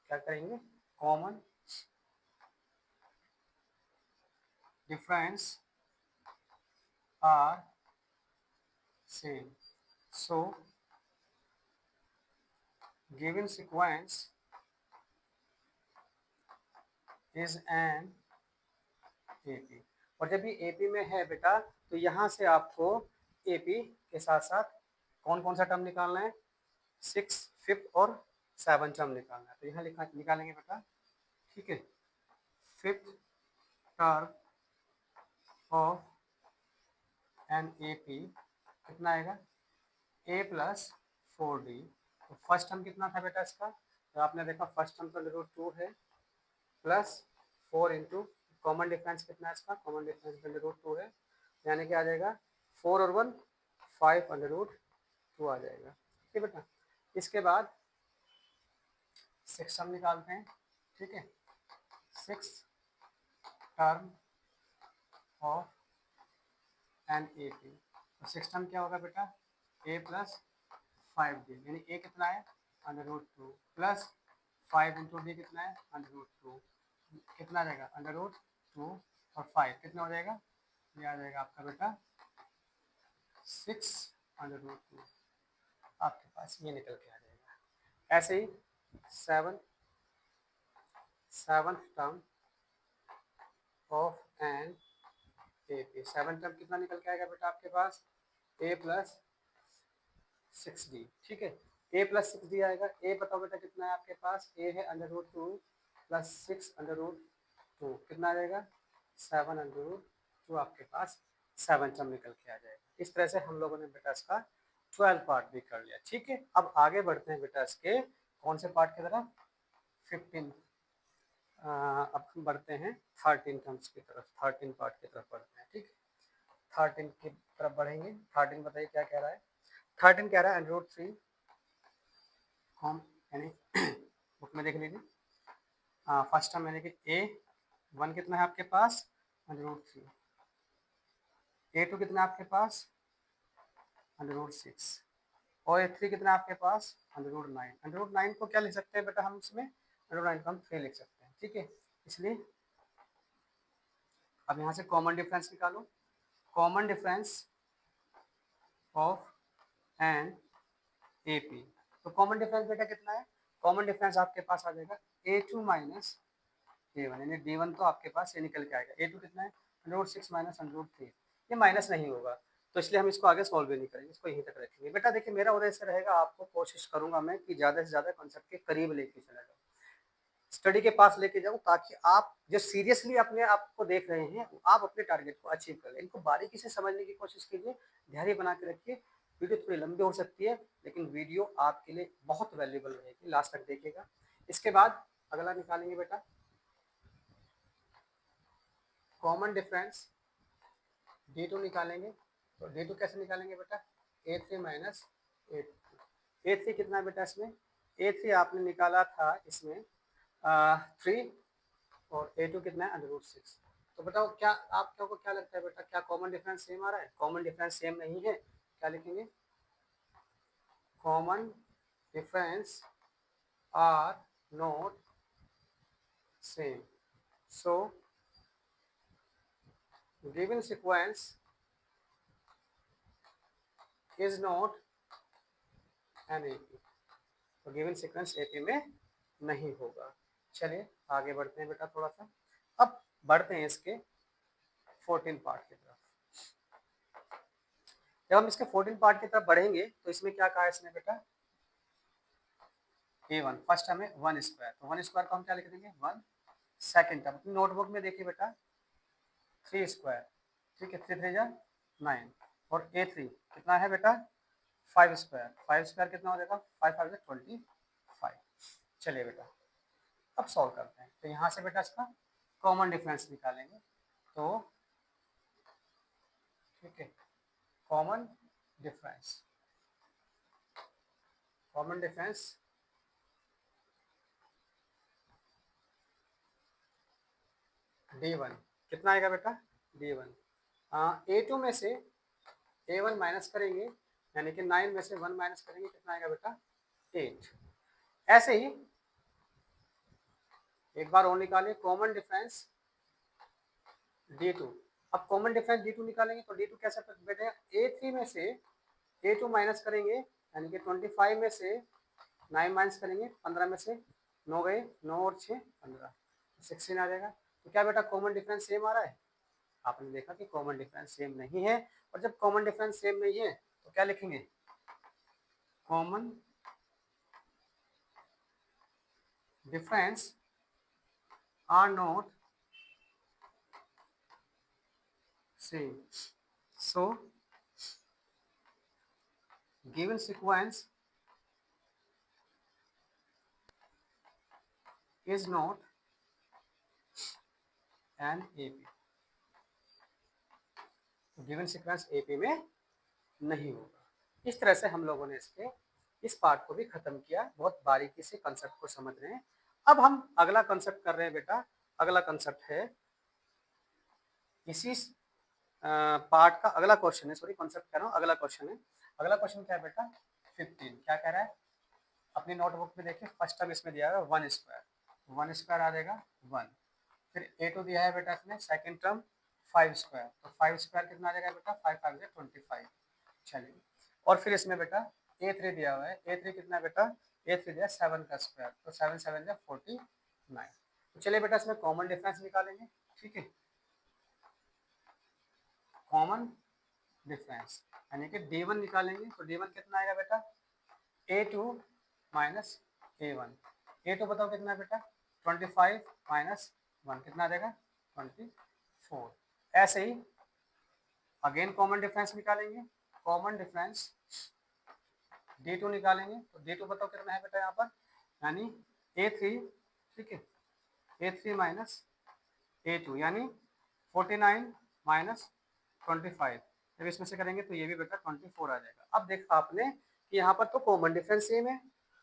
Speaker 1: क्या करेंगे, common difference are same, so given sequence is an AP, और जब ये एपी में है बेटा तो यहाँ से आपको एपी के साथ साथ कौन कौन सा टर्म निकालना है, 6, 5th और 7 टर्म निकालना है, तो यहाँ लिखा निकालेंगे बेटा, ठीक है, 5th term of an AP कितना आएगा a प्लस 4d, तो फर्स्ट टर्म कितना था बेटा इसका, तो आपने देखा फर्स्ट टर्म तो √2 है प्लस 4 इंटू कॉमन डिफरेंस कितना है इसका, कॉमन डिफरेंस √2 है, यानी कि आ जाएगा 4 और 1 5 √2 आ जाएगा, ठीक है बेटा। इसके बाद 6 टर्म निकालते हैं, ठीक है, 6 term of an A P, तो 6 टर्म क्या होगा बेटा a प्लस 5d, यानी a कितना है √2 प्लस 5 इंटू डी कितना है √2, कितना आ जाएगा √2 और 5 कितना हो जाएगा, ये आ जाएगा आपका बेटा 6 √2, आपके पास ये निकल के आ जाएगा। ऐसे ही 7th term of an A P, 7th term कितना निकल के आएगा बेटा आपके पास a प्लस 6d, ठीक है, a प्लस 6d आएगा, a बताओ बेटा कितना है आपके पास, a है √2 प्लस 6 √2 कितना आ जाएगा 7 √2, आपके पास 7 टर्म निकल के आ जाएगा। इस तरह से हम लोगों ने बेटा इसका 12 पार्ट भी कर लिया, ठीक है। अब आगे बढ़ते हैं बेटा इसके कौन से पार्ट की तरफ, 15, अब हम बढ़ते हैं 13 टर्म्स की तरफ, 13 पार्ट की तरफ बढ़ते हैं, ठीक है, 13 की तरफ बढ़ेंगे। 13 बताइए क्या कह रहा है, 13 कह रहा है √3 हम, यानी बुक में देख लीजिए, फर्स्ट टर्म यानी कि A1 कितना है आपके पास √3, A2 कितना है आपके पास √6 और A3 कितना है आपके पास √9। √9 को क्या लिख सकते हैं बेटा हम इसमें, √9 को हम 3 लिख सकते हैं, ठीक है। इसलिए अब यहाँ से कॉमन डिफरेंस निकालो, common difference of an AP। तो कॉमन डिफरेंस बेटा कितना है, कॉमन डिफरेंस आपके पास आ जाएगा A2 माइनस A1, यानी D1 तो आपके पास ये निकल के आएगा। A2 कितना है √6 माइनस √3, ये माइनस नहीं होगा तो इसलिए हम इसको आगे सॉल्व भी नहीं करेंगे, इसको यहीं तक रखेंगे। बेटा देखिए मेरा उद्देश्य रहेगा, आपको कोशिश करूंगा मैं कि ज़्यादा से ज़्यादा कॉन्सेप्ट के करीब लेके चला जाऊँ, स्टडी के पास लेके जाऊँ, ताकि आप जो सीरियसली अपने आप को देख रहे हैं आप अपने टारगेट को अचीव कर लें। इनको बारीकी से समझने की कोशिश कीजिए, धैर्य बना के रखिए। वीडियो थोड़ी लंबी हो सकती है लेकिन वीडियो आपके लिए बहुत वैल्यूबल रहेगी, लास्ट तक देखिएगा। इसके बाद अगला निकालेंगे बेटा कॉमन डिफरेंस D2 निकालेंगे। तो D2 कैसे निकालेंगे बेटा, A3 माइनस A2। A3 कितना है बेटा इसमें, A3 आपने निकाला था इसमें 3 और A2 कितना है √6। तो बताओ क्या आप लोगों को क्या लगता है बेटा, क्या कॉमन डिफरेंस सेम आ रहा है, कॉमन डिफरेंस सेम नहीं है, क्या लिखेंगे, common difference are not same, so given sequence is not an AP। तो गिवन सीक्वेंस AP में नहीं होगा। चलिए आगे बढ़ते हैं बेटा थोड़ा सा, अब बढ़ते हैं इसके 14 पार्ट की तरफ। जब हम इसके 14 पार्ट की तरफ बढ़ेंगे तो इसमें क्या कहा है इसने बेटा, A1 फर्स्ट टर्म है 1 स्क्वायर, तो 1 स्क्वायर को हम क्या लिख देंगे 1। सेकेंड टर्म अपनी नोटबुक में देखिए बेटा 3 स्क्वायर, ठीक है, 3 3 जा 9 और A3 कितना है बेटा 5 स्क्वायर, 5 स्क्वायर कितना हो जाएगा 5 5 25। चलिए बेटा अब सॉल्व करते हैं। तो यहाँ से बेटा इसका कॉमन डिफरेंस निकालेंगे, तो ठीक है common difference, common difference D1 कितना आएगा बेटा D1, A2 में से A1 माइनस करेंगे यानी कि 9 में से 1 माइनस करेंगे कितना आएगा बेटा 8। ऐसे ही एक बार और निकालिए कॉमन डिफरेंस D2। अब कॉमन डिफरेंस D2 निकालेंगे तो D2 कैसे बैठेगा, A3 में से A2 माइनस करेंगे यानी कि 25 में से 9 माइनस करेंगे, 15 में से 9 गए, 9 और 6 15, 16 आ जाएगा। तो क्या बेटा कॉमन डिफरेंस सेम आ रहा है, आपने देखा कि कॉमन डिफरेंस सेम नहीं है, और जब कॉमन डिफरेंस सेम नहीं है तो क्या लिखेंगे, common difference are not same, so given sequence is not an AP। Given sequence AP में नहीं होगा। इस तरह से हम लोगों ने इसके इस पार्ट को भी खत्म किया, बहुत बारीकी से कंसेप्ट को समझ रहे हैं। अब हम अगला कंसेप्ट कर रहे हैं बेटा, अगला कंसेप्ट है इसी पार्ट का अगला क्वेश्चन है, सॉरी कंसेप्ट कह रहा हूँ, अगला क्वेश्चन है। अगला क्वेश्चन क्या है बेटा 15, क्या कह रहा है, अपनी नोटबुक में देखिए फर्स्ट टर्म इसमें दिया है 1 स्क्वायर, 1 स्क्वायर आ जाएगा 1, फिर A2 दिया है बेटा इसमें सेकंड टर्म 5 स्क्वायर, तो 5 स्क्वायर कितना आ जाएगा बेटा 5 5 25। चलिए और फिर इसमें बेटा A3 दिया हुआ है, A3 कितना है बेटा A3 दिया 7 का स्क्वायर, तो 7 7 जा 49। तो चलिए बेटा इसमें कॉमन डिफरेंस निकालेंगे, ठीक है, कॉमन डिफरेंस यानी कि D1 निकालेंगे। तो D1 कितना आएगा बेटा A2 माइनस A1, A2 बताओ कितना है बेटा 25 माइनस 1 कितना आ जाएगा 24। ऐसे ही अगेन कॉमन डिफरेंस निकालेंगे, कॉमन डिफरेंस D2 निकालेंगे। तो D2 बताओ कितना है बेटा यहाँ पर, यानी A3, ठीक है, A3 माइनस A2 यानी 49 माइनस 25, जब इसमें से करेंगे तो ये भी बेटा 24 आ जाएगा। अब देखा आपने कि यहाँ पर तो कॉमन डिफरेंस सेम है,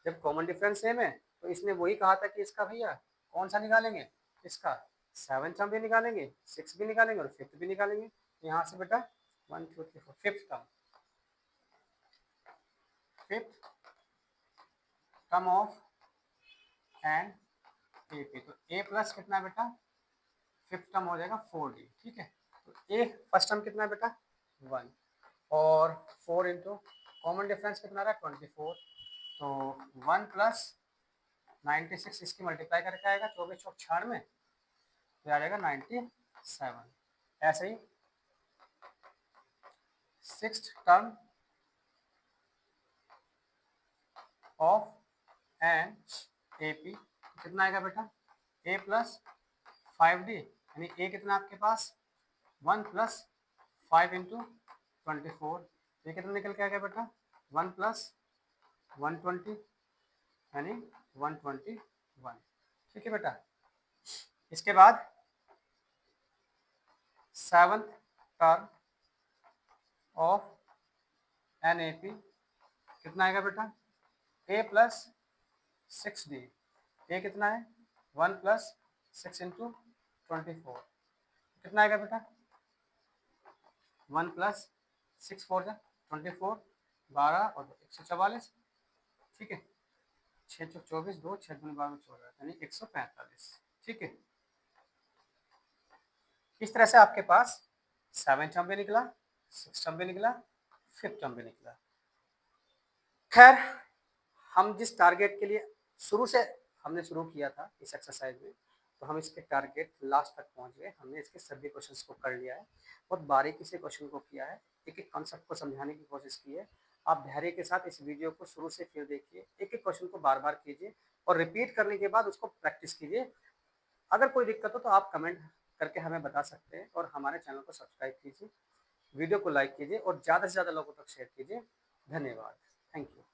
Speaker 1: जब कॉमन डिफरेंस सेम है तो इसने वही कहा था कि इसका भैया कौन सा निकालेंगे इसका, 7th टर्म भी निकालेंगे, 6 भी निकालेंगे और 5th भी निकालेंगे। यहाँ से बेटा 1 2 3 4 5th term, 5th term of an A P. तो ए प्लस कितना है बेटा, 5th टर्म हो जाएगा 4d, ठीक है। तो ए फर्स्ट टर्म कितना है बेटा 1 और 4 इंटू कॉमन डिफरेंस कितना रहा 24, तो 1 प्लस 96 इसकी मल्टीप्लाई करके आएगा 24 चौक 96, तो आ जाएगा 97। ऐसे ही 6th term of an A P कितना आएगा बेटा, ए प्लस 5d, यानी ए कितना आपके पास 1 प्लस 5 इंटू 24, ये कितना निकल के आ गया बेटा 1 प्लस 120 यानी 121, ठीक है बेटा। इसके बाद 7th term of an A P कितना आएगा बेटा, ए प्लस 6d, ए कितना है 1 प्लस 6 इंटू 24, कितना आएगा बेटा 1 प्लस 6 4 जा 24, 12 और 144, ठीक है। 6 चौक 24, 2 6 दूनी 12 14, यानी 145, ठीक है। इस तरह से आपके पास 7th टर्म भी निकला, 6th टर्म भी निकला, 5th टर्म भी निकला। खैर हम जिस टारगेट के लिए शुरू से हमने शुरू किया था इस एक्सरसाइज में, तो हम इसके टारगेट लास्ट तक पहुंच गए। हमने इसके सभी क्वेश्चंस को कर लिया है, बहुत बारीकी से क्वेश्चन को किया है, एक एक कॉन्सेप्ट को समझाने की कोशिश की है। आप धैर्य के साथ इस वीडियो को शुरू से फिर देखिए, एक एक क्वेश्चन को बार बार कीजिए और रिपीट करने के बाद उसको प्रैक्टिस कीजिए। अगर कोई दिक्कत हो तो आप कमेंट करके हमें बता सकते हैं और हमारे चैनल को सब्सक्राइब कीजिए, वीडियो को लाइक कीजिए और ज़्यादा से ज़्यादा लोगों तक शेयर कीजिए। धन्यवाद, थैंक यू।